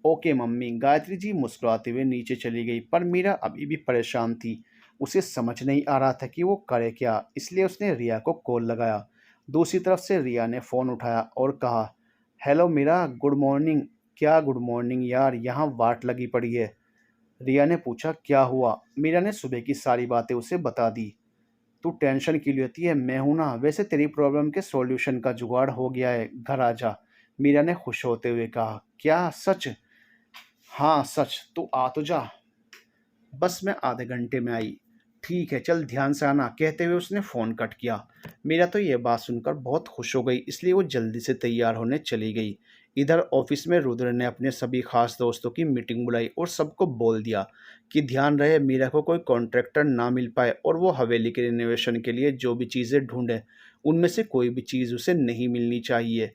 Okay mummy. गायत्री जी मुस्कुराते हुए नीचे चली गई पर मीरा अभी भी परेशान थी। उसे समझ नहीं आ रहा था कि वो करे क्या, इसलिए उसने रिया को कॉल लगाया। दूसरी तरफ से रिया ने फ़ोन उठाया और कहा, हेलो मीरा, गुड मॉर्निंग। क्या गुड मॉर्निंग यार, यहाँ वाट लगी पड़ी है। रिया ने पूछा, क्या हुआ? मीरा ने सुबह की सारी बातें उसे बता दी। तू टेंशन क्यों लेती है, मैं हूं ना। वैसे तेरी प्रॉब्लम के सॉल्यूशन का जुगाड़ हो गया है, घर आ जा। मीरा ने खुश होते हुए कहा, क्या सच? हाँ सच, तू आ तो जा। बस मैं आधे घंटे में आई। ठीक है, चल ध्यान से आना, कहते हुए उसने फ़ोन कट किया। मीरा तो ये बात सुनकर बहुत खुश हो गई, इसलिए वो जल्दी से तैयार होने चली गई। इधर ऑफिस में रुद्र ने अपने सभी खास दोस्तों की मीटिंग बुलाई और सबको बोल दिया कि ध्यान रहे मीरा को कोई कॉन्ट्रैक्टर ना मिल पाए और वो हवेली के रिनोवेशन के लिए जो भी चीज़ें ढूंढे उनमें से कोई भी चीज़ उसे नहीं मिलनी चाहिए।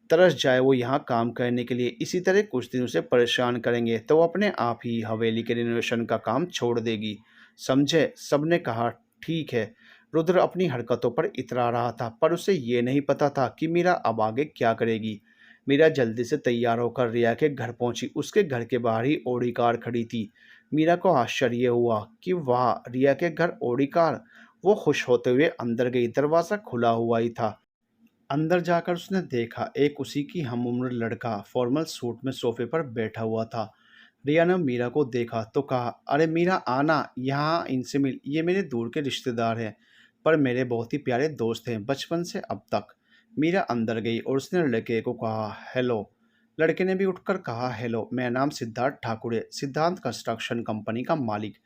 तरस जाए वो यहाँ काम करने के लिए। इसी तरह कुछ दिन उसे परेशान करेंगे तो वो अपने आप ही हवेली के रिनोवेशन का काम छोड़ देगी। समझे? सबने कहा, ठीक है। रुद्र अपनी हरकतों पर इतरा रहा था पर उसे ये नहीं पता था कि मीरा अब आगे क्या करेगी। मीरा जल्दी से तैयार होकर रिया के घर पहुंची। उसके घर के बाहर ही ऑडी कार खड़ी थी। मीरा को आश्चर्य हुआ कि वाह, रिया के घर ऑडी कार। वो खुश होते हुए अंदर गई। दरवाज़ा खुला हुआ ही था। अंदर जाकर उसने देखा एक उसी की हमउम्र लड़का फॉर्मल सूट में सोफे पर बैठा हुआ था। रिया ने मीरा को देखा तो कहा, अरे मीरा आना, यहाँ इनसे मिल, ये मेरे दूर के रिश्तेदार हैं पर मेरे बहुत ही प्यारे दोस्त हैं बचपन से अब तक। मीरा अंदर गई और उसने लड़के को कहा, हेलो। लड़के ने भी उठकर कहा, हेलो, मेरा नाम सिद्धार्थ ठाकुर है, सिद्धांत कंस्ट्रक्शन कंपनी का मालिक।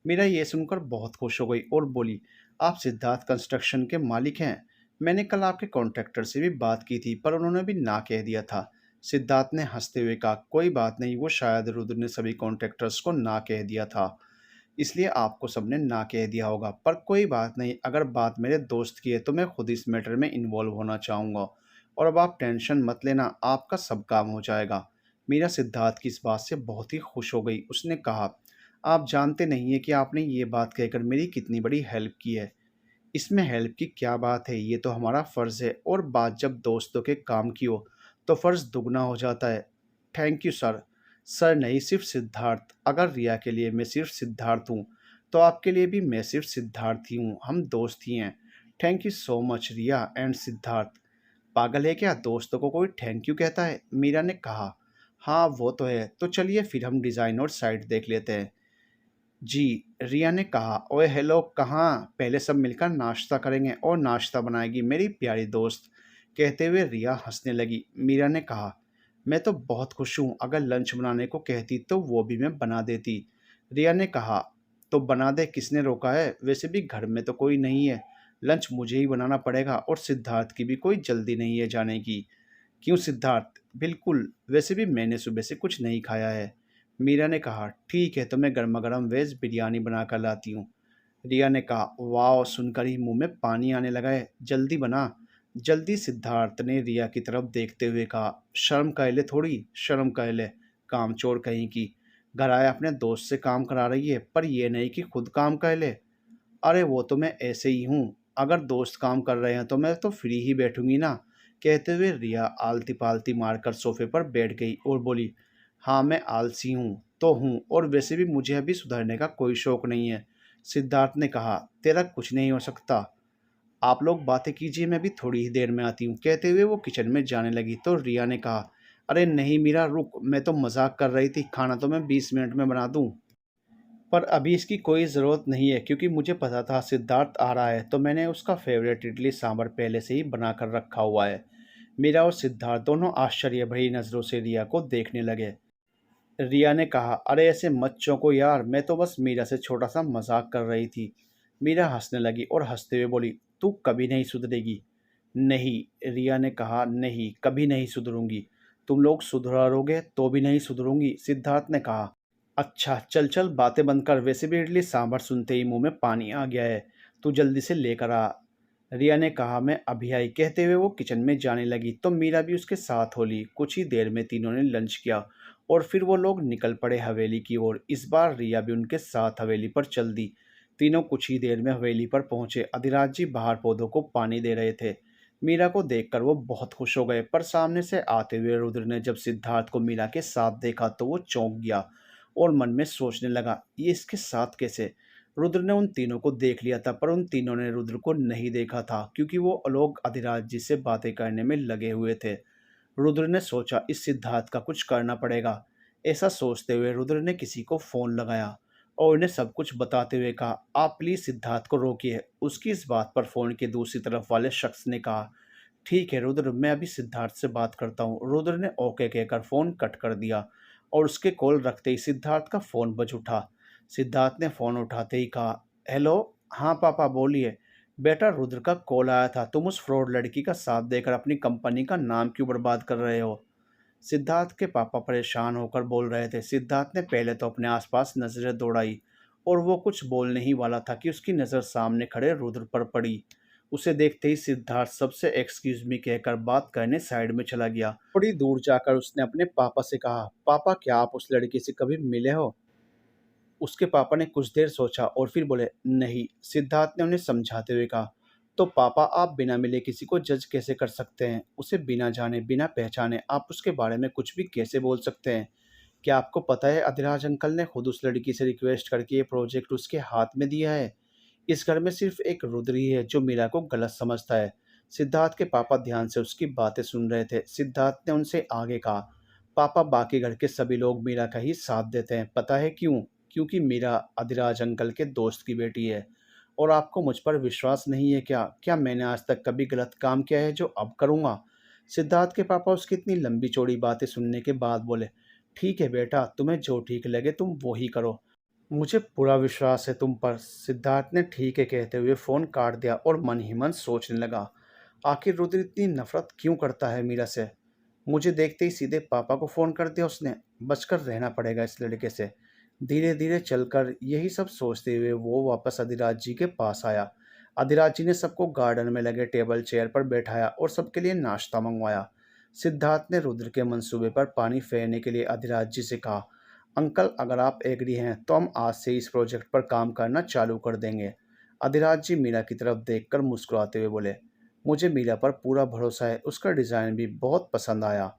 मीरा ये सुनकर बहुत खुश हो गई और बोली, आप सिद्धार्थ कंस्ट्रक्शन के मालिक हैं? मैंने कल आपके कॉन्ट्रैक्टर से भी बात की थी पर उन्होंने भी ना कह दिया था। सिद्धार्थ ने हंसते हुए कहा, कोई बात नहीं, वो शायद रुद्र ने सभी कॉन्ट्रैक्टर्स को ना कह दिया था, इसलिए आपको सबने ना कह दिया होगा। पर कोई बात नहीं, अगर बात मेरे दोस्त की है तो मैं खुद इस मैटर में इन्वॉल्व होना चाहूँगा। और अब आप टेंशन मत लेना, आपका सब काम हो जाएगा। मीरा सिद्धार्थ की इस बात से बहुत ही खुश हो गई। उसने कहा, आप जानते नहीं है कि आपने ये बात कहकर मेरी कितनी बड़ी हेल्प की है। इसमें हेल्प की क्या बात है, ये तो हमारा फ़र्ज़ है और बात जब दोस्तों के काम की हो तो फ़र्ज़ दुगना हो जाता है। Thank you sir. सर नहीं, सिर्फ़ सिद्धार्थ। अगर रिया के लिए मैं सिर्फ़ सिद्धार्थ हूँ तो आपके लिए भी मैं सिर्फ़ सिद्धार्थ ही हूँ, हम दोस्त ही हैं। Thank you so much Riya and Siddharth. पागल है क्या, दोस्तों को कोई थैंक यू कहता है? मीरा ने कहा। हाँ वो तो है, तो चलिए फिर हम डिज़ाइन और साइट देख लेते हैं। जी, रिया ने कहा। ओए हेलो, कहाँ? पहले सब मिलकर नाश्ता करेंगे और नाश्ता बनाएगी मेरी प्यारी दोस्त। कहते हुए रिया हंसने लगी। मीरा ने कहा, मैं तो बहुत खुश हूँ, अगर लंच बनाने को कहती तो वो भी मैं बना देती। रिया ने कहा, तो बना दे, किसने रोका है? वैसे भी घर में तो कोई नहीं है, लंच मुझे ही बनाना पड़ेगा और सिद्धार्थ की भी कोई जल्दी नहीं है जाने की। क्यों सिद्धार्थ? बिल्कुल, वैसे भी मैंने सुबह से कुछ नहीं खाया है। मीरा ने कहा, ठीक है तो मैं गर्मा-गर्म वेज बिरयानी बना कर लाती हूँ। रिया ने कहा, वाह! सुनकर ही मुँह में पानी आने लगा है, जल्दी बना। जल्दी, सिद्धार्थ ने रिया की तरफ देखते हुए कहा। शर्म कर ले थोड़ी, शर्म कर ले, कामचोर कहीं की। घर आए अपने दोस्त से काम करा रही है, पर ये नहीं कि खुद काम कर ले। अरे वो तो मैं ऐसे ही हूँ, अगर दोस्त काम कर रहे हैं तो मैं तो फ्री ही बैठूंगी ना। कहते हुए रिया आलती पालती मारकर सोफे पर बैठ गई और बोली, हाँ मैं आलसी हूँ तो हूँ, और वैसे भी मुझे अभी सुधरने का कोई शौक नहीं है। सिद्धार्थ ने कहा, तेरा कुछ नहीं हो सकता, आप लोग बातें कीजिए, मैं भी थोड़ी ही देर में आती हूँ। कहते हुए वो किचन में जाने लगी तो रिया ने कहा, अरे नहीं मीरा रुक, मैं तो मजाक कर रही थी, खाना तो मैं 20 मिनट में बना दूँ। पर अभी इसकी कोई ज़रूरत नहीं है, क्योंकि मुझे पता था सिद्धार्थ आ रहा है तो मैंने उसका फेवरेट इडली सांभर पहले से ही बना कर रखा हुआ है। मीरा और सिद्धार्थ दोनों आश्चर्य भरी नज़रों से रिया को देखने लगे। रिया ने कहा, अरे ऐसे मत चौंको यार, मैं तो बस मीरा से छोटा सा मजाक कर रही थी। मीरा हंसने लगी और हंसते हुए बोली, तू कभी नहीं सुधरेगी। नहीं, रिया ने कहा, नहीं कभी नहीं सुधरूंगी। तुम लोग सुधरोगे तो भी नहीं सुधरूंगी, सिद्धार्थ ने कहा। अच्छा चल चल बातें बंद कर, वैसे भी इडली सांभर सुनते ही मुंह में पानी आ गया है, तू जल्दी से लेकर आ। रिया ने कहा, मैं अभी आई। कहते हुए वो किचन में जाने लगी तो मीरा भी उसके साथ हो ली। कुछ ही देर में तीनों ने लंच किया और फिर वो लोग निकल पड़े हवेली की ओर। इस बार रिया भी उनके साथ हवेली पर चल दी। तीनों कुछ ही देर में हवेली पर पहुंचे। अधिराज जी बाहर पौधों को पानी दे रहे थे। मीरा को देखकर वो बहुत खुश हो गए, पर सामने से आते हुए रुद्र ने जब सिद्धार्थ को मीरा के साथ देखा तो वो चौंक गया और मन में सोचने लगा, ये इसके साथ कैसे? रुद्र ने उन तीनों को देख लिया था, पर उन तीनों ने रुद्र को नहीं देखा था, क्योंकि वो लोग अधिराज जी से बातें करने में लगे हुए थे। रुद्र ने सोचा, इस सिद्धार्थ का कुछ करना पड़ेगा। ऐसा सोचते हुए रुद्र ने किसी को फ़ोन लगाया और उन्हें सब कुछ बताते हुए कहा, आप प्लीज़ सिद्धार्थ को रोकिए। उसकी इस बात पर फ़ोन के दूसरी तरफ वाले शख्स ने कहा, ठीक है रुद्र, मैं अभी सिद्धार्थ से बात करता हूँ। रुद्र ने ओके कहकर फ़ोन कट कर दिया और उसके कॉल रखते ही सिद्धार्थ का फ़ोन बज उठा। सिद्धार्थ ने फ़ोन उठाते ही कहा, हेलो। हाँ पापा बोलिए। बेटा रुद्र का कॉल आया था, तुम उस फ्रॉड लड़की का साथ देकर अपनी कंपनी का नाम क्यों बर्बाद कर रहे हो? सिद्धार्थ के पापा परेशान होकर बोल रहे थे। सिद्धार्थ ने पहले तो अपने आसपास नज़रें दौड़ाई और वो कुछ बोलने ही वाला था कि उसकी नज़र सामने खड़े रुद्र पर पड़ी। उसे देखते ही सिद्धार्थ सबसे एक्सक्यूज मी कहकर बात करने साइड में चला गया। थोड़ी दूर जाकर उसने अपने पापा से कहा, पापा क्या आप उस लड़की से कभी मिले हो? उसके पापा ने कुछ देर सोचा और फिर बोले, नहीं। सिद्धार्थ ने उन्हें समझाते हुए कहा, तो पापा आप बिना मिले किसी को जज कैसे कर सकते हैं? उसे बिना जाने बिना पहचाने आप उसके बारे में कुछ भी कैसे बोल सकते हैं? क्या आपको पता है अधिराज अंकल ने खुद उस लड़की से रिक्वेस्ट करके ये प्रोजेक्ट उसके हाथ में दिया है। इस घर में सिर्फ एक रुद्र ही है जो मीरा को गलत समझता है। सिद्धार्थ के पापा ध्यान से उसकी बातें सुन रहे थे। सिद्धार्थ ने उनसे आगे कहा, पापा बाकी घर के सभी लोग मीरा का ही साथ देते हैं, पता है क्यों? क्योंकि मीरा अधिराज अंकल के दोस्त की बेटी है। और आपको मुझ पर विश्वास नहीं है क्या? क्या मैंने आज तक कभी गलत काम किया है जो अब करूँगा? सिद्धार्थ के पापा उसकी इतनी लंबी चौड़ी बातें सुनने के बाद बोले, ठीक है बेटा, तुम्हें जो ठीक लगे तुम वो ही करो, मुझे पूरा विश्वास है तुम पर। सिद्धार्थ ने ठीक है कहते हुए फ़ोन काट दिया और मन ही मन सोचने लगा, आखिर रुद्र इतनी नफरत क्यों करता है मीरा से? मुझे देखते ही सीधे पापा को फ़ोन कर दिया उसने। बचकर रहना पड़ेगा इस लड़के से। धीरे धीरे चलकर यही सब सोचते हुए वो वापस अधिराज जी के पास आया। अधिराज जी ने सबको गार्डन में लगे टेबल चेयर पर बैठाया और सबके लिए नाश्ता मंगवाया। सिद्धार्थ ने रुद्र के मंसूबे पर पानी फेरने के लिए अधिराज जी से कहा, अंकल अगर आप एग्री हैं तो हम आज से इस प्रोजेक्ट पर काम करना चालू कर देंगे। अधिराज जी मीरा की तरफ देखकर मुस्कुराते हुए बोले, मुझे मीरा पर पूरा भरोसा है, उसका डिज़ाइन भी बहुत पसंद आया।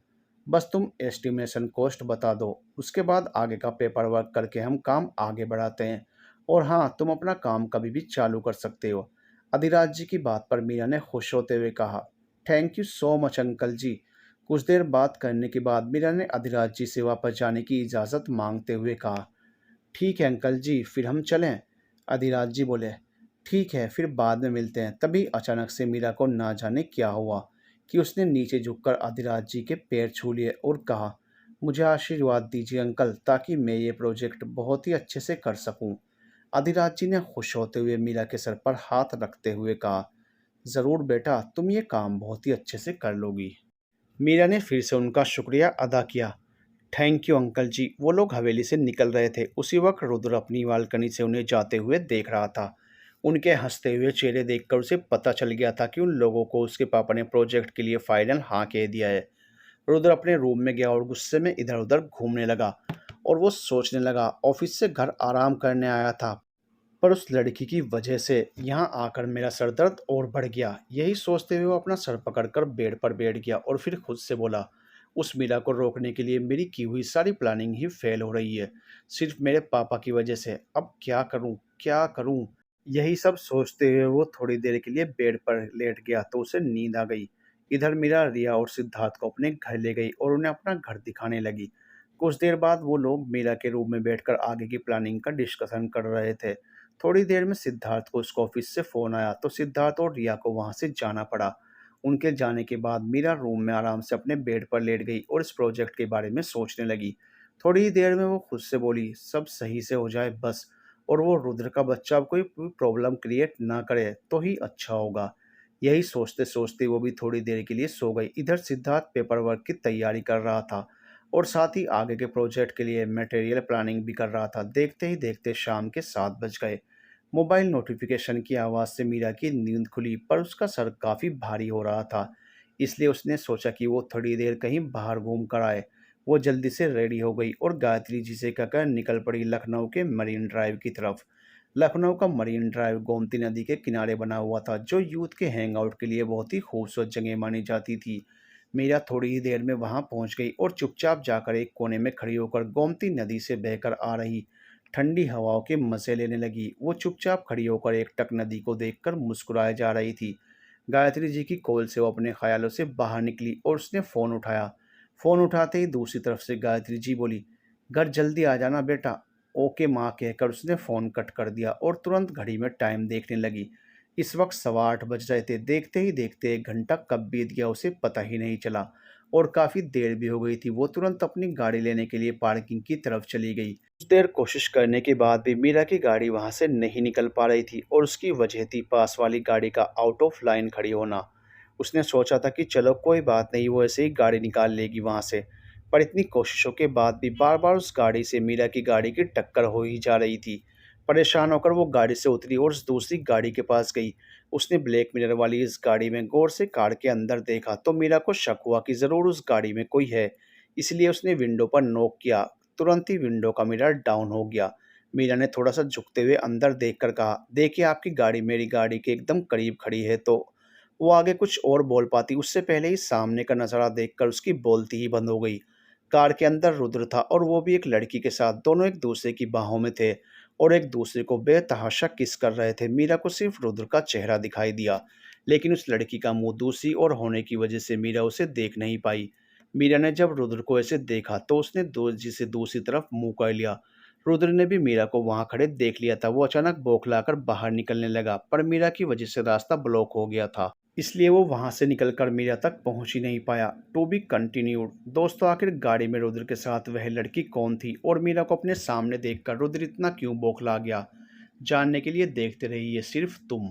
बस तुम एस्टिमेशन कॉस्ट बता दो, उसके बाद आगे का पेपर वर्क करके हम काम आगे बढ़ाते हैं। और हाँ, तुम अपना काम कभी भी चालू कर सकते हो। अधिराज जी की बात पर मीरा ने खुश होते हुए कहा, thank you so much uncle ji. कुछ देर बात करने के बाद मीरा ने अधिराज जी से वापस जाने की इजाज़त मांगते हुए कहा, ठीक है अंकल जी, फिर हम चलें? अधिराज जी बोले, ठीक है, फिर बाद में मिलते हैं। तभी अचानक से मीरा को ना जाने क्या हुआ कि उसने नीचे झुककर अधिराज जी के पैर छू लिए और कहा, मुझे आशीर्वाद दीजिए अंकल, ताकि मैं ये प्रोजेक्ट बहुत ही अच्छे से कर सकूं। अधिराज जी ने खुश होते हुए मीरा के सर पर हाथ रखते हुए कहा, ज़रूर बेटा, तुम ये काम बहुत ही अच्छे से कर लोगी। मीरा ने फिर से उनका शुक्रिया अदा किया। थैंक यू अंकल जी। वो लोग हवेली से निकल रहे थे। उसी वक्त रुद्र अपनी बालकनी से उन्हें जाते हुए देख रहा था। उनके हंसते हुए चेहरे देखकर उसे पता चल गया था कि उन लोगों को उसके पापा ने प्रोजेक्ट के लिए फाइनल हाँ कह दिया है। रुद्र अपने रूम में गया और गुस्से में इधर उधर घूमने लगा और वो सोचने लगा, ऑफिस से घर आराम करने आया था, पर उस लड़की की वजह से यहाँ आकर मेरा सर दर्द और बढ़ गया। यही सोचते हुए वो अपना सर पकड़कर बेड पर बैठ गया और फिर खुद से बोला, उस मीरा को रोकने के लिए मेरी की हुई सारी प्लानिंग ही फेल हो रही है, सिर्फ मेरे पापा की वजह से। अब क्या करूं, क्या करूं? यही सब सोचते हुए वो थोड़ी देर के लिए बेड पर लेट गया तो उसे नींद आ गई। इधर मीरा रिया और सिद्धार्थ को अपने घर ले गई और उन्हें अपना घर दिखाने लगी। कुछ देर बाद वो लोग मीरा के रूम में बैठकर आगे की प्लानिंग का डिस्कशन कर रहे थे। थोड़ी देर में सिद्धार्थ को उसके ऑफिस से फ़ोन आया तो सिद्धार्थ और रिया को वहाँ से जाना पड़ा। उनके जाने के बाद मीरा रूम में आराम से अपने बेड पर लेट गई और इस प्रोजेक्ट के बारे में सोचने लगी। थोड़ी ही देर में वो खुद से बोली, सब सही से हो जाए बस, और वो रुद्र का बच्चा अब कोई प्रॉब्लम क्रिएट ना करे तो ही अच्छा होगा। यही सोचते सोचते वो भी थोड़ी देर के लिए सो गई। इधर सिद्धार्थ पेपर वर्क की तैयारी कर रहा था और साथ ही आगे के प्रोजेक्ट के लिए मटेरियल प्लानिंग भी कर रहा था। देखते ही देखते शाम के 7 बज गए। मोबाइल नोटिफिकेशन की आवाज़ से मीरा की नींद खुली, पर उसका सर काफ़ी भारी हो रहा था। इसलिए उसने सोचा कि वो थोड़ी देर कहीं बाहर घूम कर आए। वो जल्दी से रेडी हो गई और गायत्री जी से कहकर निकल पड़ी लखनऊ के मरीन ड्राइव की तरफ। लखनऊ का मरीन ड्राइव गोमती नदी के किनारे बना हुआ था, जो यूथ के हैंगआउट के लिए बहुत ही खूबसूरत जगह मानी जाती थी। मीरा थोड़ी ही देर में वहां पहुंच गई और चुपचाप जाकर एक कोने में खड़ी होकर गोमती नदी से बहकर आ रही ठंडी हवाओं के मज़े लेने लगी। वो चुपचाप खड़ी होकर एकटक नदी को देखकर मुस्कुराए जा रही थी। गायत्री जी की कॉल से वो अपने ख्यालों से बाहर निकली और उसने फ़ोन उठाया। फ़ोन उठाते ही दूसरी तरफ से गायत्री जी बोली, घर जल्दी आ जाना बेटा। ओके माँ कहकर उसने फ़ोन कट कर दिया और तुरंत घड़ी में टाइम देखने लगी। इस वक्त 8:15 बज रहे थे। देखते ही देखते 1 घंटा कब बीत गया उसे पता ही नहीं चला और काफ़ी देर भी हो गई थी। वो तुरंत अपनी गाड़ी लेने के लिए पार्किंग की तरफ चली गई। कुछ देर कोशिश करने के बाद भी मीरा की गाड़ी वहां से नहीं निकल पा रही थी और उसकी वजह थी पास वाली गाड़ी का आउट ऑफ लाइन खड़ी होना। उसने सोचा था कि चलो कोई बात नहीं, वो ऐसे ही गाड़ी निकाल लेगी वहां से, पर इतनी कोशिशों के बाद भी बार बार उस गाड़ी से मीरा की गाड़ी की टक्कर हो ही जा रही थी। परेशान होकर वो गाड़ी से उतरी और उस दूसरी गाड़ी के पास गई। उसने ब्लैक मिरर वाली इस गाड़ी में गौर से कार के अंदर देखा तो मीरा को शक हुआ कि ज़रूर उस गाड़ी में कोई है। इसलिए उसने विंडो पर नॉक किया। तुरंत ही विंडो का मिरर डाउन हो गया। मीरा ने थोड़ा सा झुकते हुए अंदर देखकर कहा, देखिए आपकी गाड़ी मेरी गाड़ी के एकदम करीब खड़ी है। तो वो आगे कुछ और बोल पाती, उससे पहले ही सामने का नज़ारा देखकर उसकी बोलती ही बंद हो गई। कार के अंदर रुद्र था और वो भी एक लड़की के साथ। दोनों एक दूसरे की बाहों में थे और एक दूसरे को बेतहाशा किस कर रहे थे। मीरा को सिर्फ रुद्र का चेहरा दिखाई दिया, लेकिन उस लड़की का मुंह दूसरी ओर होने की वजह से मीरा उसे देख नहीं पाई। मीरा ने जब रुद्र को ऐसे देखा तो उसने जी से दूसरी तरफ मुंह कर लिया। रुद्र ने भी मीरा को वहां खड़े देख लिया था। वो अचानक बौखलाकर बाहर निकलने लगा, पर मीरा की वजह से रास्ता ब्लॉक हो गया था, इसलिए वो वहां से निकलकर मीरा तक पहुंच ही नहीं पाया। To be continued. दोस्तों, आखिर गाड़ी में रुद्र के साथ वह लड़की कौन थी और मीरा को अपने सामने देखकर रुद्र इतना क्यों बौखला गया? जानने के लिए देखते रहिए सिर्फ तुम।